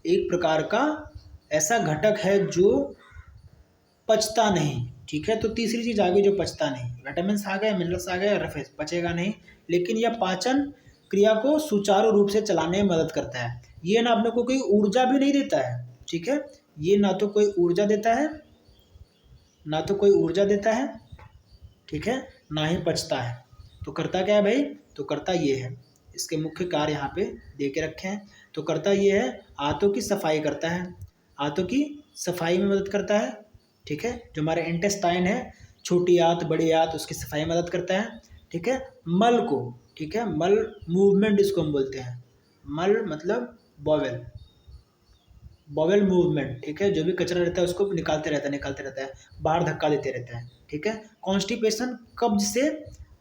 एक प्रकार का ऐसा घटक है जो पचता नहीं, ठीक है। तो तीसरी चीज आ गई जो पचता नहीं, विटामिन आ गए, मिनरल्स आ गए, रफेज पचेगा नहीं, लेकिन यह पाचन क्रिया को सुचारू रूप से चलाने में मदद करता है। ये ना अपने को कोई ऊर्जा भी नहीं देता है, ठीक है। ये ना तो कोई ऊर्जा देता है, ना तो कोई ऊर्जा देता है, ठीक है, ना ही पचता है। तो करता क्या है भाई, तो करता ये है, इसके मुख्य कार्य यहाँ पे दे के रखे हैं। तो करता ये है, आंतों की सफाई करता है, आंतों की सफाई में मदद करता है, ठीक है। जो हमारे इंटेस्टाइन है, छोटी आंत बड़ी आंत, उसकी सफाई में मदद करता है, ठीक है। मल को, ठीक है, मल मूवमेंट इसको हम बोलते हैं, मल मतलब बॉवेल, बॉवेल मूवमेंट, ठीक है। जो भी कचरा रहता है उसको निकालते रहता है, बाहर धक्का देते रहता है, ठीक है। कॉन्स्टिपेशन कब्ज से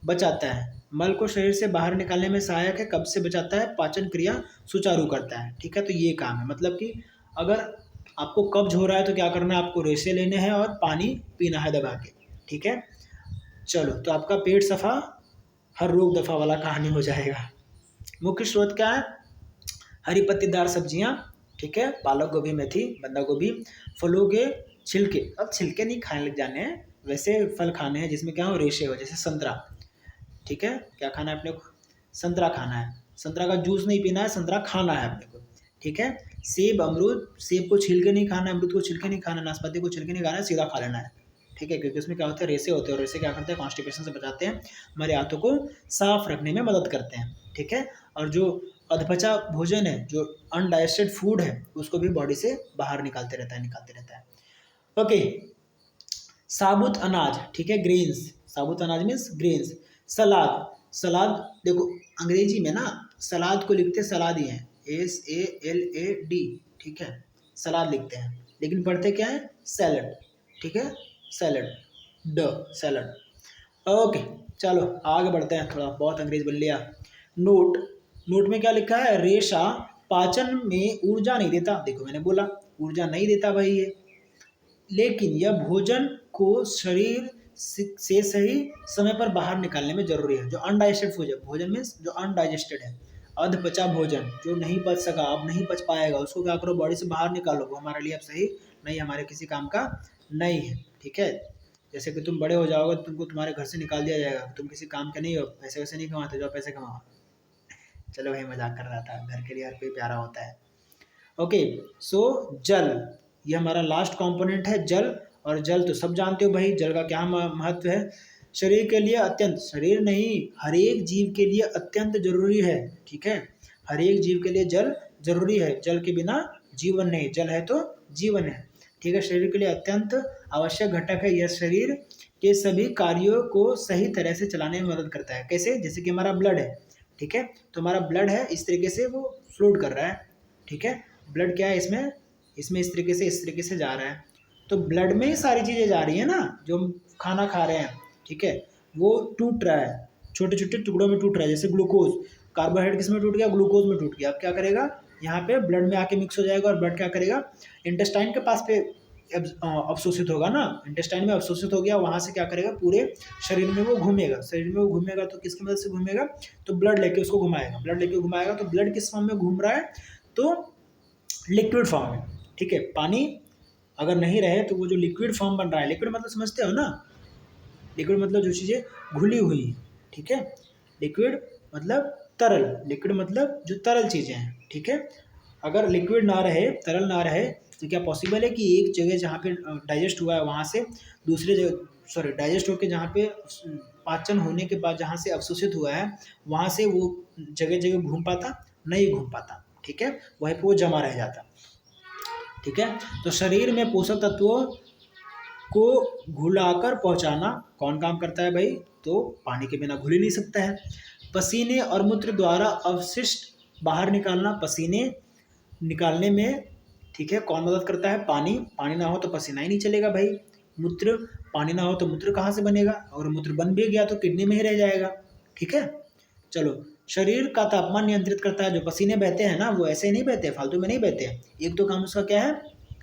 बचाता है, मल को शरीर से बाहर निकालने में सहायक है, कब्ज से बचाता है, पाचन क्रिया सुचारू करता है, ठीक है। तो ये काम है, मतलब कि अगर आपको कब्ज हो रहा है तो क्या करना है, आपको रेशे लेने हैं और पानी पीना है दबा के, ठीक है। चलो, तो आपका पेट सफा, हर रोग दफा वाला कहानी हो जाएगा। मुख्य स्रोत क्या है, हरी पत्तेदार सब्जियां, ठीक है, पालक, गोभी, मेथी, बंदा गोभी, फलों के छिलके, अब छिलके नहीं खाने लग जाने हैं, वैसे फल खाने हैं जिसमें क्या हो, रेशे हो, जैसे संतरा, ठीक है। क्या खाना है अपने को, संतरा खाना है, संतरा का जूस नहीं पीना है, संतरा खाना है अपने को, ठीक है। सेब, अमरूद, सेब को छिलके नहीं खाना है, अमरूद को छिलके नहीं खाना है, नाशपाती को छिलके नहीं खाना है, सीधा खा लेना है, ठीक है। क्योंकि उसमें क्या होता है, रेसे होते हैं, और रेसे क्या करते हैं, कॉन्स्टिपेशन से बचाते हैं, हमारे हाथों को साफ रखने में मदद करते हैं, ठीक है। और जो अधपचा भोजन है, जो अनडाइजेस्टेड फूड है, उसको भी बॉडी से बाहर निकालते रहता है। ओके, साबुत अनाज, ठीक है, ग्रेन्स, साबुत अनाज मीन्स ग्रेन्स। सलाद, सलाद देखो अंग्रेजी में ना सलाद को लिखते सलाद ही है, SALAD, ठीक है, सलाद लिखते हैं, लेकिन पढ़ते क्या है, सैलड, ठीक है, सैलड, सैलड। ओके, चलो आगे बढ़ते हैं, थोड़ा बहुत अंग्रेज बोल लिया। नोट, नोट में क्या लिखा है, रेशा पाचन में ऊर्जा नहीं देता, देखो मैंने बोला ऊर्जा नहीं देता भाई ये, लेकिन यह भोजन को शरीर से सही समय पर बाहर निकालने में जरूरी है। जो अनडाइजेस्टेड फूड है, भोजन मीन्स जो अनडाइजेस्टेड है, अधपचा भोजन, जो नहीं पच सका, अब नहीं पच पाएगा, उसको क्या करो, बॉडी से बाहर निकालो, वो हमारे लिए अब सही नहीं, हमारे किसी काम का नहीं है, ठीक है। जैसे कि तुम बड़े हो जाओगे तो तुमको तुम्हारे घर से निकाल दिया जाएगा, तुम किसी काम के नहीं हो, पैसे वैसे नहीं कमाते, जाओ पैसे कमाओ। चलो भाई मजाक कर रहा था, घर के लिए हर कोई प्यारा होता है। ओके, सो जल, ये हमारा लास्ट कंपोनेंट है जल। और जल तो सब जानते हो भाई, जल का क्या महत्व है, शरीर के लिए अत्यंत, शरीर नहीं हर एक जीव के लिए अत्यंत जरूरी है, ठीक है। हर एक जीव के लिए जल जरूरी है, जल के बिना जीवन नहीं, जल है तो जीवन है, ठीक है। शरीर के लिए अत्यंत आवश्यक घटक है, यह शरीर के सभी कार्यों को सही तरह से चलाने में मदद करता है। कैसे, जैसे कि हमारा ब्लड है, ठीक है, तो हमारा ब्लड है, इस तरीके से वो फ्लोट कर रहा है, ठीक है। ब्लड क्या है, इसमें इसमें इस तरीके से जा रहा है, तो ब्लड में ही सारी चीज़ें जा रही है ना, जो हम खाना खा रहे हैं, ठीक है, वो टूट रहा है, छोटे छोटे टुकड़ों में टूट रहा है, जैसे ग्लूकोज, कार्बोहाइड्रेट किस में टूट गया, ग्लूकोज में टूट गया। अब क्या करेगा, यहाँ पे ब्लड में आके मिक्स हो जाएगा, और ब्लड क्या करेगा, इंटेस्टाइन के पास पे अवशोषित होगा ना, इंटेस्टाइन में अवशोषित हो गया, वहाँ से क्या करेगा, पूरे शरीर में वो घूमेगा, शरीर में वो घूमेगा, तो किसकी मदद से घूमेगा, तो ब्लड लेके उसको घुमाएगा, ब्लड लेके घुमाएगा, तो ब्लड किस फॉर्म में घूम रहा है, तो लिक्विड फॉर्म में, ठीक है। पानी अगर नहीं रहे तो वो जो लिक्विड फॉर्म बन रहा है, लिक्विड मतलब समझते हो ना, लिक्विड मतलब जो चीज़ें घुली हुई, ठीक है, लिक्विड मतलब तरल, लिक्विड मतलब जो तरल चीज़ें हैं, ठीक है। अगर लिक्विड ना रहे, तरल ना रहे, तो क्या पॉसिबल है कि एक जगह जहाँ पे डाइजेस्ट हुआ है वहाँ से दूसरे जगह, सॉरी डाइजेस्ट होकर जहाँ पे पाचन होने के बाद जहाँ से अवशोषित हुआ है वहाँ से वो जगह जगह घूम पाता, नहीं घूम पाता, ठीक है, वहीं पर वो जमा रह जाता, ठीक है। तो शरीर में पोषक तत्वों को घुलाकर पहुंचाना कौन काम करता है भाई, तो पानी के बिना घुल ही नहीं सकता है। पसीने और मूत्र द्वारा अवशिष्ट बाहर निकालना, पसीने निकालने में, ठीक है, कौन मदद करता है, पानी, पानी ना हो तो पसीना ही नहीं चलेगा भाई, मूत्र, पानी ना हो तो मूत्र कहाँ से बनेगा, और मूत्र बन भी गया तो किडनी में ही रह जाएगा, ठीक है। चलो, शरीर का तापमान नियंत्रित करता है, जो पसीने बहते हैं ना वो ऐसे नहीं बहते, फालतू में नहीं बहते हैं, एक तो काम उसका क्या है,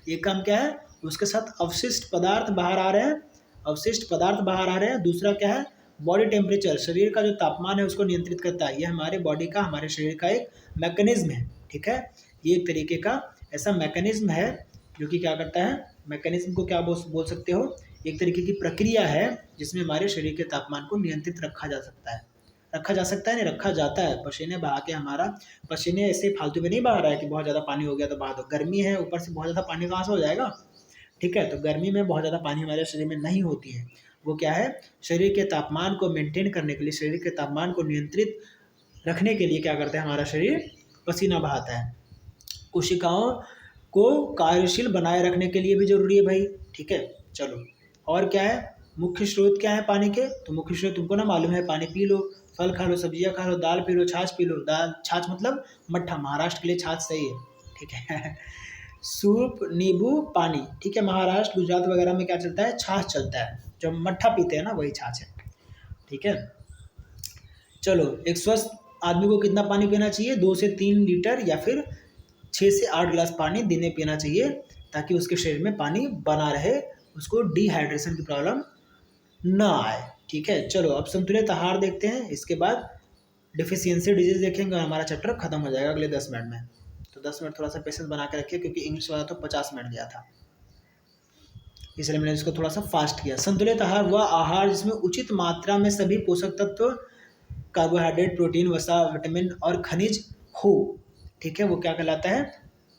एक काम क्या है, उसके साथ अवशिष्ट पदार्थ बाहर आ रहे हैं, अवशिष्ट पदार्थ बाहर आ रहे हैं। दूसरा क्या है, बॉडी टेम्परेचर, शरीर का जो तापमान है उसको नियंत्रित करता है, ये हमारे बॉडी का, हमारे शरीर का एक मैकेनिज्म है, ठीक है, ये एक तरीके का ऐसा मैकेनिज्म है जो कि क्या करता है, मैकेनिज्म को क्या बोल सकते हो, एक तरीके की प्रक्रिया है जिसमें हमारे शरीर के तापमान को नियंत्रित रखा जा सकता है। रखा जा सकता है नहीं, रखा जाता है। पसीने बहा के हमारा पसीने ऐसे फालतू में नहीं बहा रहा है कि बहुत ज़्यादा पानी हो गया तो बहा दो। गर्मी है, ऊपर से बहुत ज़्यादा पानी कहाँ से हो जाएगा, ठीक है। तो गर्मी में बहुत ज़्यादा पानी हमारे शरीर में नहीं होती है। वो क्या है, शरीर के तापमान को मेंटेन करने के लिए, शरीर के तापमान को नियंत्रित रखने के लिए क्या करता है हमारा शरीर, पसीना बहाता है। कोशिकाओं को कार्यशील बनाए रखने के लिए भी जरूरी है भाई, ठीक है। चलो, और क्या है, मुख्य स्रोत क्या है पानी के, तो मुख्य स्रोत तुमको ना मालूम है, पानी पी लो, फल खा लो, सब्जियां खा लो, दाल पी लो, छाछ पी लो। दाल छाछ मतलब मट्ठा, महाराष्ट्र के लिए छाछ सही है, ठीक है। सूप, नींबू, पानी, ठीक है। महाराष्ट्र, गुजरात वगैरह में क्या चलता है, छाछ चलता है। जो मट्ठा पीते हैं ना वही छाछ है, ठीक है। चलो, एक स्वस्थ आदमी को कितना पानी पीना चाहिए, 2 से 3 लीटर या फिर 6 से 8 गिलास पानी दिन में पीना चाहिए, ताकि उसके शरीर में पानी बना रहे, उसको डिहाइड्रेशन की प्रॉब्लम ना आए, ठीक है। चलो, अब संतुलित आहार देखते हैं, इसके बाद डिफिशियंसी डिजीज देखेंगे और हमारा चैप्टर खत्म हो जाएगा अगले 10 मिनट में। तो 10 मिनट थोड़ा सा पेशेंस बना के रखिए, क्योंकि इंग्लिश वाला तो 50 मिनट गया था, इसलिए मैंने इसको थोड़ा सा फास्ट किया। संतुलित आहार वह आहार जिसमें उचित मात्रा में सभी पोषक तत्व, कार्बोहाइड्रेट, प्रोटीन, वसा, विटामिन और खनिज हो, ठीक है। वो क्या कहलाता है,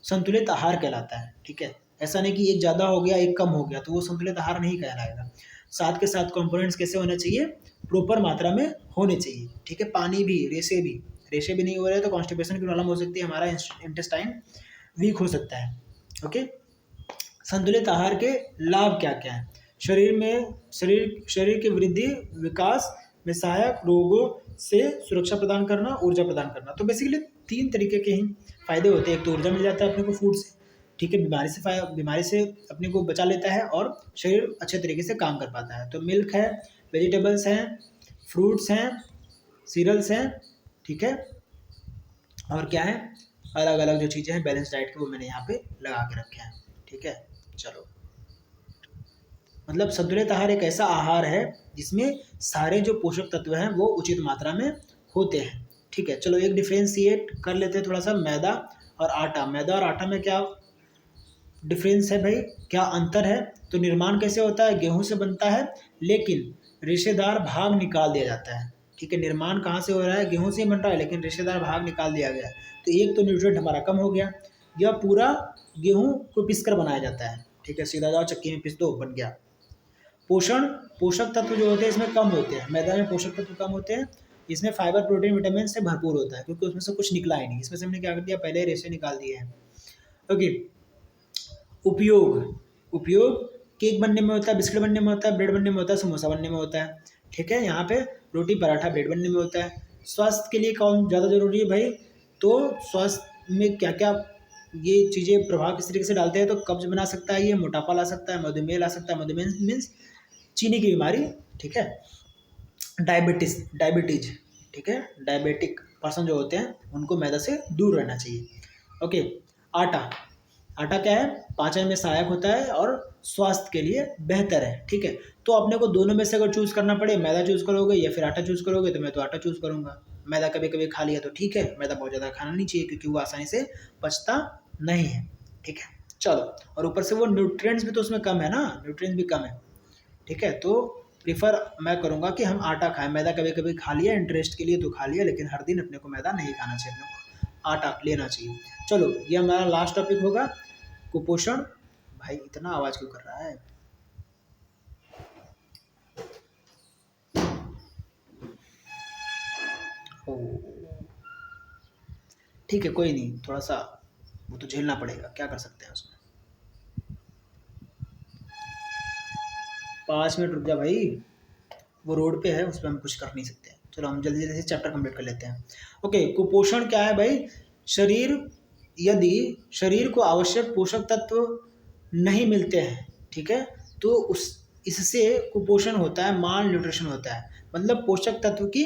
संतुलित आहार कहलाता है, ठीक है। ऐसा नहीं कि एक ज़्यादा हो गया एक कम हो गया तो वो संतुलित आहार नहीं कहलाएगा। साथ के साथ कंपोनेंट्स कैसे होने चाहिए, प्रॉपर मात्रा में होने चाहिए, ठीक है। पानी भी, रेशे भी नहीं हो रहे तो कॉन्स्टिपेशन की प्रॉब्लम हो सकती है, हमारा इंटेस्टाइन वीक हो सकता है, ओके। संतुलित आहार के लाभ क्या क्या है, शरीर की वृद्धि, विकास में सहायक, रोगों से सुरक्षा प्रदान करना, ऊर्जा प्रदान करना। तो बेसिकली 3 तरीके के ही फायदे होते हैं। एक तो ऊर्जा मिल जाता है अपने को फूड से, ठीक है, बीमारी से अपने को बचा लेता है और शरीर अच्छे तरीके से काम कर पाता है। तो मिल्क है, वेजिटेबल्स हैं, फ्रूट्स हैं, सीरियल्स हैं, ठीक है। और क्या है, अलग अलग जो चीज़ें हैं बैलेंस डाइट के, वो मैंने यहाँ पे लगा के रखे हैं, ठीक है। चलो, मतलब संतुलित आहार एक ऐसा आहार है जिसमें सारे जो पोषक तत्व हैं वो उचित मात्रा में होते हैं, ठीक है। चलो, एक डिफ्रेंशिएट कर लेते हैं थोड़ा सा, मैदा और आटा। मैदा और आटा में क्या डिफरेंस है भाई, क्या अंतर है। तो निर्माण कैसे होता है, गेहूं से बनता है, लेकिन रेशेदार भाग निकाल दिया जाता है, ठीक है। निर्माण कहाँ से हो रहा है, गेहूं से बन रहा है, लेकिन रेशेदार भाग निकाल दिया गया है। तो एक तो न्यूट्रिएंट हमारा कम हो गया। यह पूरा गेहूं को पीसकर बनाया जाता है, ठीक है। सीधा जाओ चक्की में पीस दो, बन गया। पोषक तत्व जो होते हैं इसमें कम होते हैं, मैदा में पोषक तत्व कम होते हैं। इसमें फाइबर, प्रोटीन, विटामिन से भरपूर होता है, क्योंकि उसमें से कुछ निकला ही नहीं। इसमें से हमने क्या कर दिया, पहले रेशे निकाल दिए हैं, ओके। उपयोग केक बनने में होता है, बिस्किट बनने में होता है, ब्रेड बनने में होता है, समोसा बनने में होता है, ठीक है। यहाँ पे रोटी, पराठा, ब्रेड बनने में होता है। स्वास्थ्य के लिए कौन ज़्यादा जरूरी है भाई, तो स्वास्थ्य में क्या क्या ये चीज़ें प्रभाव किस तरीके से डालते हैं, तो कब्ज बना सकता है, ये मोटापा ला सकता है, मधुमेह ला सकता है। मधुमेह मीन्स चीनी की बीमारी, ठीक है। डायबिटीज, ठीक है। डायबिटिक पर्सन जो होते हैं उनको मैदा से दूर रहना चाहिए, ओके। आटा क्या है, पाचन में सहायक होता है और स्वास्थ्य के लिए बेहतर है, ठीक है। तो अपने को दोनों में से अगर चूज़ करना पड़े, मैदा चूज़ करोगे या फिर आटा चूज़ करोगे, तो मैं तो आटा चूज़ करूँगा। मैदा कभी कभी खा लिया तो ठीक है, मैदा बहुत ज़्यादा खाना नहीं चाहिए, क्योंकि वो आसानी से पचता नहीं है, ठीक है। चलो, और ऊपर से वो न्यूट्रिएंट्स भी तो उसमें कम है ना, न्यूट्रिएंट्स भी कम है, ठीक है। तो प्रीफर मैं करूँगा कि हम आटा खाएं। मैदा कभी कभी खा लिया इंटरेस्ट के लिए तो खा लिया, लेकिन हर दिन अपने को मैदा नहीं खाना चाहिए, अपने को आटा लेना चाहिए। चलो, ये हमारा लास्ट टॉपिक होगा, कुपोषण। भाई इतना आवाज क्यों कर रहा है, ओ ठीक है, कोई नहीं, थोड़ा सा वो तो झेलना पड़ेगा, क्या कर सकते हैं उसमें। 5 मिनट रुक जा भाई, वो रोड पे है, उस पर हम कुछ कर नहीं सकते। चलो, हम जल्दी जल्दी से चैप्टर कंप्लीट कर लेते हैं, ओके। कुपोषण क्या है भाई, यदि शरीर को आवश्यक पोषक तत्व नहीं मिलते हैं, ठीक है, तो इससे कुपोषण होता है, माल न्यूट्रिशन होता है। मतलब पोषक तत्व की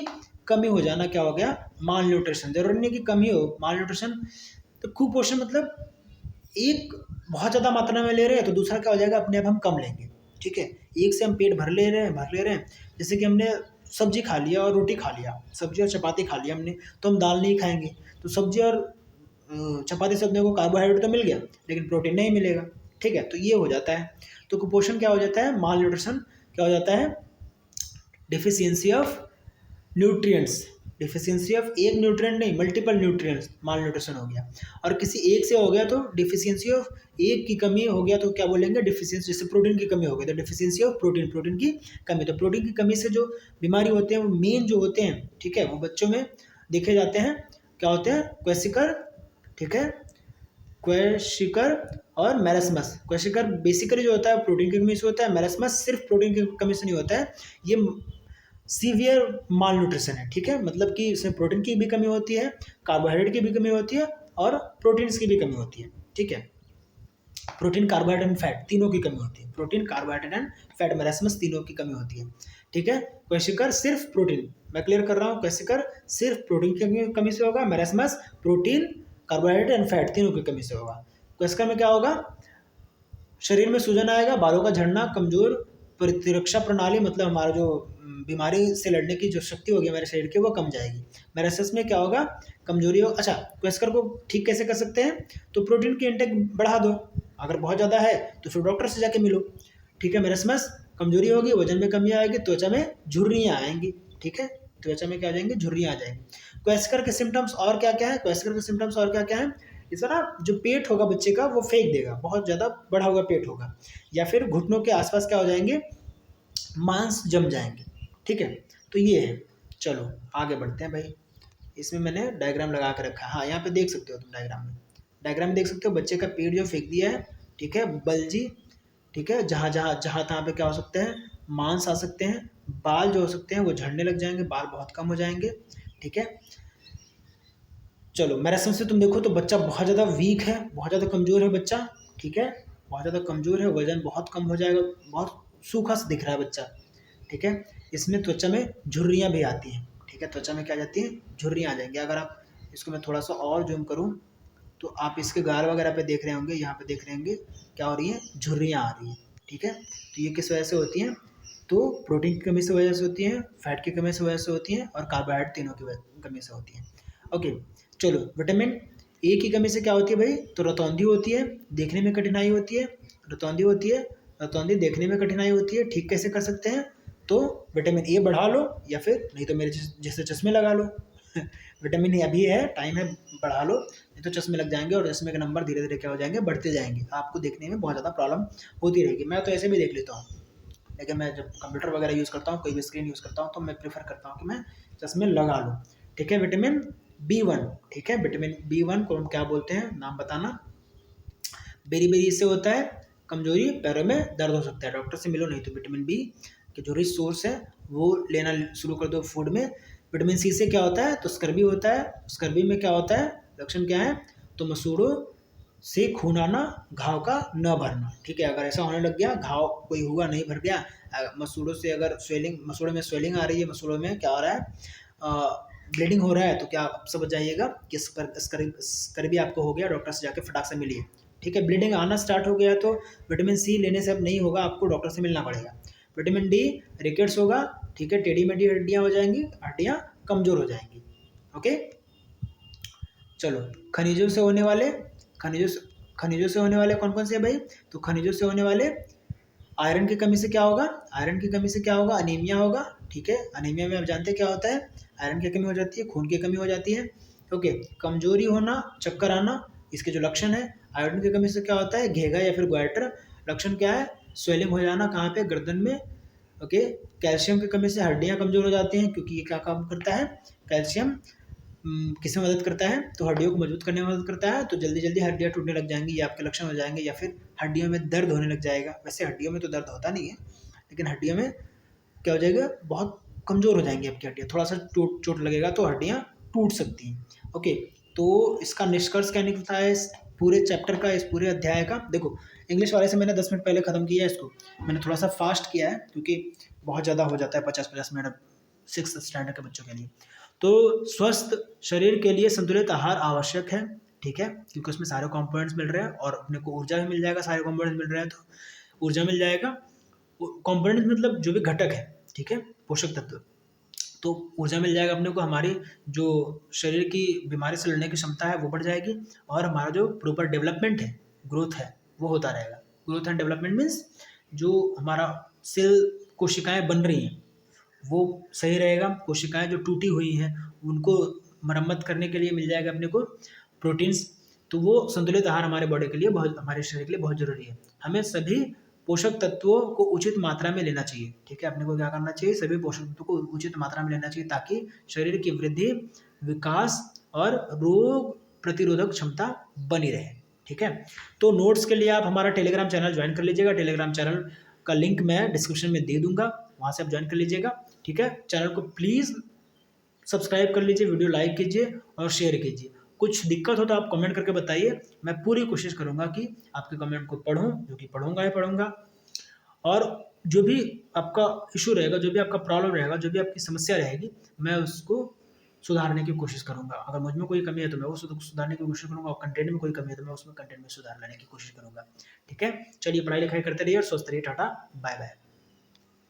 कमी हो जाना क्या हो गया, माल न्यूट्रिशन। जरूरी नहीं कि कमी हो, माल न्यूट्रिशन। तो कुपोषण मतलब एक बहुत ज़्यादा मात्रा में ले रहे हैं तो दूसरा क्या हो जाएगा, अपने आप हम कम लेंगे, ठीक है। एक से हम पेट भर ले रहे हैं, जैसे कि हमने सब्जी खा लिया और रोटी खा लिया, सब्जी और चपाती खा लिया हमने, तो हम दाल नहीं खाएंगे। तो सब्जी और चपाती से अपने को कार्बोहाइड्रेट तो मिल गया, लेकिन प्रोटीन नहीं मिलेगा, ठीक है, तो ये हो जाता है। तो कुपोषण क्या हो जाता है, माल न्यूट्रिशन क्या हो जाता है, deficiency of nutrients, deficiency of एक न्यूट्रिएंट नहीं, मल्टीपल न्यूट्रिएंट्स, माल न्यूट्रिशन हो गया। और किसी एक से हो गया तो डिफिशियंसी ऑफ एक की कमी हो गया तो क्या बोलेंगे, डिफिशियंसी। जैसे प्रोटीन की कमी हो गई तो डिफिशियंसी ऑफ प्रोटीन, प्रोटीन की कमी। तो प्रोटीन की कमी से जो बीमारी होते हैं वो मेन जो होते हैं, ठीक है, वो बच्चों में देखे जाते हैं, क्या होते हैं, क्वेसिकर, ठीक है, क्वेशिकर और मैरस्मस। क्वेशिकर बेसिकली जो होता है प्रोटीन की कमी से होता है, मैरस्मस सिर्फ प्रोटीन की कमी से नहीं होता है, ये सीवियर माल न्यूट्रिशन है, ठीक है, मतलब कि इसमें प्रोटीन की भी कमी होती है, कार्बोहाइड्रेट की भी कमी होती है और प्रोटीन्स की भी कमी होती है, ठीक है, प्रोटीन, कार्बोहाइड्रेट एंड फैट तीनों की कमी होती है, प्रोटीन, कार्बोहाइड्रेट एंड फैट, मैरस्मस तीनों की कमी होती है, ठीक है। क्वेशिकर सिर्फ प्रोटीन, मैं क्लियर कर रहा हूँ, क्वेशिकर सिर्फ प्रोटीन की कमी से होगा, मैरस्मस प्रोटीन, कार्बोहाइड्रेट एंड फैट तीनों की कमी से होगा। क्वेशिकर में क्या होगा, शरीर में सूजन आएगा, बालों का झड़ना, कमजोर प्रतिरक्षा प्रणाली, मतलब हमारा जो बीमारी से लड़ने की जो शक्ति होगी हमारे शरीर की वो कम जाएगी। मैरासिस में क्या होगा, कमजोरी हो। अच्छा, क्वेश्चन को ठीक कैसे कर सकते हैं, तो प्रोटीन की इंटेक बढ़ा दो, अगर बहुत ज़्यादा है तो फिर डॉक्टर से जाके मिलो, ठीक है। मैरासिस कमजोरी होगी, वजन में कमी आएगी, त्वचा में झुर्रियाँ आएंगी, ठीक है, त्वचा में क्या आ जाएंगी, झुर्रियाँ आ जाएंगी। क्वेश्चन के सिम्टम्स और क्या क्या है, क्वेश्चन के सिम्टम्स और क्या क्या है, इसका ना जो पेट होगा बच्चे का वो फेंक देगा, बहुत ज़्यादा बढ़ा हुआ पेट होगा, या फिर घुटनों के आसपास क्या हो जाएंगे, मांस जम जाएंगे, ठीक है। तो ये है, चलो आगे बढ़ते हैं भाई। इसमें मैंने डायग्राम लगा के रखा है, हाँ यहाँ पे देख सकते हो तुम डायग्राम में, डायग्राम में देख सकते हो बच्चे का पेट जो फेंक दिया है, ठीक है, बल्जी, ठीक है, जहाँ जहाँ जहाँ तहाँ पे क्या हो सकते हैं, मांस आ सकते हैं, बाल जो हो सकते हैं वो झड़ने लग जाएंगे, बाल बहुत कम हो जाएंगे, ठीक है। चलो मैराथन से तुम देखो तो बच्चा बहुत ज़्यादा वीक है, बहुत ज़्यादा कमज़ोर है बच्चा, ठीक है, बहुत ज़्यादा कमज़ोर है, वजन बहुत कम हो जाएगा, बहुत सूखा सा दिख रहा है बच्चा, ठीक है। इसमें त्वचा में झुर्रियाँ भी आती हैं, ठीक है, त्वचा में क्या जाती है, झुर्रियाँ आ जाएंगी। अगर आप इसको मैं थोड़ा सा और जूम करूँ तो आप इसके गाल वगैरह पे देख रहे होंगे, यहाँ पे देख रहे होंगे क्या हो रही है, झुर्रियाँ आ रही हैं, ठीक है। तो ये किस वजह से होती हैं, तो प्रोटीन की कमी से वजह से होती हैं, फैट की कमी से वजह से होती हैं और कार्बोहाइड्रेट तीनों की कमी से होती हैं। ओके, चलो विटामिन ए की कमी से क्या होती है भाई, तो रतौंधी होती है, देखने में कठिनाई होती है, रतौंधी होती है, रतौंधी देखने में कठिनाई होती है, ठीक कैसे कर सकते हैं, तो विटामिन ए बढ़ा लो या फिर नहीं तो मेरे जैसे चश्मे लगा लो विटामिन ए अभी है, टाइम है, बढ़ा लो, नहीं तो चश्मे लग जाएंगे और चश्मे के नंबर धीरे धीरे क्या हो जाएंगे, बढ़ते जाएंगे, आपको देखने में बहुत ज़्यादा प्रॉब्लम होती रहेगी। मैं तो ऐसे भी देख लेता हूँ, लेकिन मैं जब कंप्यूटर वगैरह यूज़ करता हूँ, कोई भी स्क्रीन यूज़ करता हूँ तो मैं प्रेफर करता हूँ कि मैं चश्मे लगा लूँ, ठीक है। विटामिन B1, ठीक है, विटामिन B1 को हम क्या बोलते हैं, नाम बताना, बेरी बेरी से होता है, कमजोरी, पैरों में दर्द हो सकता है, डॉक्टर से मिलो, नहीं तो विटामिन बी के जो रिच सोर्स है वो लेना शुरू कर दो फूड में। विटामिन सी से क्या होता है, तो स्कर्वी होता है, स्कर्वी में क्या होता है, लक्षण क्या है, तो मसूड़ों से खून आना, घाव का न भरना, ठीक है, अगर ऐसा होने लग गया, घाव कोई हुआ नहीं भर गया, मसूड़ों से अगर स्वेलिंग, मसूड़ों में स्वेलिंग आ रही है, मसूड़ों में क्या हो रहा है, ब्लीडिंग हो रहा है, तो क्या आप समझ जाइएगा कि स्कर्वी आपको हो गया, डॉक्टर से जाके फटाक से मिलिए, ठीक है। ब्लीडिंग आना स्टार्ट हो गया तो विटामिन सी लेने से अब नहीं होगा, आपको डॉक्टर से मिलना पड़ेगा। विटामिन डी, रिकेट्स होगा, ठीक है, टेढ़ी मेढ़ी हड्डियाँ हो जाएंगी, हड्डियाँ कमज़ोर हो जाएंगी, ओके। चलो खनिजों से होने वाले, खनिजों से होने वाले कौन कौन से भाई, तो खनिजों से होने वाले आयरन की कमी से क्या होगा, आयरन की कमी से क्या होगा, अनीमिया होगा, ठीक है। अनीमिया में आप जानते हैं क्या होता है, आयरन की कमी हो जाती है, खून की कमी हो जाती है, ओके। कमजोरी होना, चक्कर आना, इसके जो लक्षण है, आयरन की कमी से क्या होता है, घेगा या फिर ग्वाइटर, लक्षण क्या है, स्वेलिंग हो जाना, कहाँ पे, गर्दन में, ओके। कैल्शियम की कमी से हड्डियाँ कमजोर हो जाती हैं, क्योंकि ये क्या काम करता है, कैल्शियम किसमें मदद करता है, तो हड्डियों को मजबूत करने में मदद करता है, तो जल्दी जल्दी हड्डियाँ टूटने लग जाएंगी, ये आपके लक्षण हो जाएंगे, या फिर हड्डियों में दर्द होने लग जाएगा। वैसे हड्डियों में तो दर्द होता नहीं है, लेकिन हड्डियों में क्या हो जाएगा, बहुत कमज़ोर हो जाएंगी आपकी हड्डियाँ, थोड़ा सा चोट लगेगा तो हड्डियाँ टूट सकती हैं, ओके। तो इसका निष्कर्ष क्या निकलता है इस पूरे चैप्टर का, इस पूरे अध्याय का, देखो इंग्लिश वाले से मैंने 10 मिनट पहले ख़त्म किया है, इसको मैंने थोड़ा सा फास्ट किया है क्योंकि बहुत ज़्यादा हो जाता है, 50-50 मिनट 6th स्टैंडर्ड के बच्चों के लिए। तो स्वस्थ शरीर के लिए संतुलित आहार आवश्यक है, ठीक है, क्योंकि उसमें सारे कंपोनेंट्स मिल रहे हैं और अपने को ऊर्जा भी मिल जाएगा, सारे कंपोनेंट्स मिल रहे हैं तो ऊर्जा मिल जाएगा। कंपोनेंट्स मतलब जो भी घटक है, ठीक है, पोषक तत्व, तो ऊर्जा मिल जाएगा अपने को, हमारी जो शरीर की बीमारी से लड़ने की क्षमता है वो बढ़ जाएगी और हमारा जो प्रॉपर डेवलपमेंट है, ग्रोथ है, वो होता रहेगा, ग्रोथ एंड डेवलपमेंट मीन्स जो हमारा सेल कोशिकाएं बन रही हैं वो सही रहेगा, कोशिकाएं जो टूटी हुई हैं उनको मरम्मत करने के लिए मिल जाएगा अपने को प्रोटीन्स। तो वो संतुलित आहार हमारे बॉडी के लिए बहुत, हमारे शरीर के लिए बहुत जरूरी है। हमें सभी पोषक तत्वों को उचित मात्रा में लेना चाहिए, ठीक है। अपने को क्या करना चाहिए, सभी पोषक तत्वों को उचित मात्रा में लेना चाहिए ताकि शरीर की वृद्धि, विकास और रोग प्रतिरोधक क्षमता बनी रहे, ठीक है। तो नोट्स के लिए आप हमारा टेलीग्राम चैनल ज्वाइन कर लीजिएगा। टेलीग्राम चैनल का लिंक मैं डिस्क्रिप्शन में दे दूंगा, वहाँ से आप ज्वाइन कर लीजिएगा, ठीक है। चैनल को प्लीज़ सब्सक्राइब कर लीजिए, वीडियो लाइक कीजिए और शेयर कीजिए। कुछ दिक्कत हो तो आप कमेंट करके बताइए, मैं पूरी कोशिश करूंगा कि आपके कमेंट को पढूं, जो कि पढ़ूंगा ही पढ़ूंगा। और जो भी आपका इशू रहेगा, जो भी आपका प्रॉब्लम रहेगा, जो भी आपकी समस्या रहेगी, मैं उसको सुधारने की कोशिश करूंगा। अगर मुझ में कोई कमी है तो मैं उसको सुधारने की कोशिश करूंगा, और कंटेंट में कोई कमी है तो मैं उसमें कंटेंट में सुधार लाने की कोशिश करूंगा, ठीक है। चलिए पढ़ाई लिखाई करते रहिए और स्वस्थ रहिए। Tata bye bye.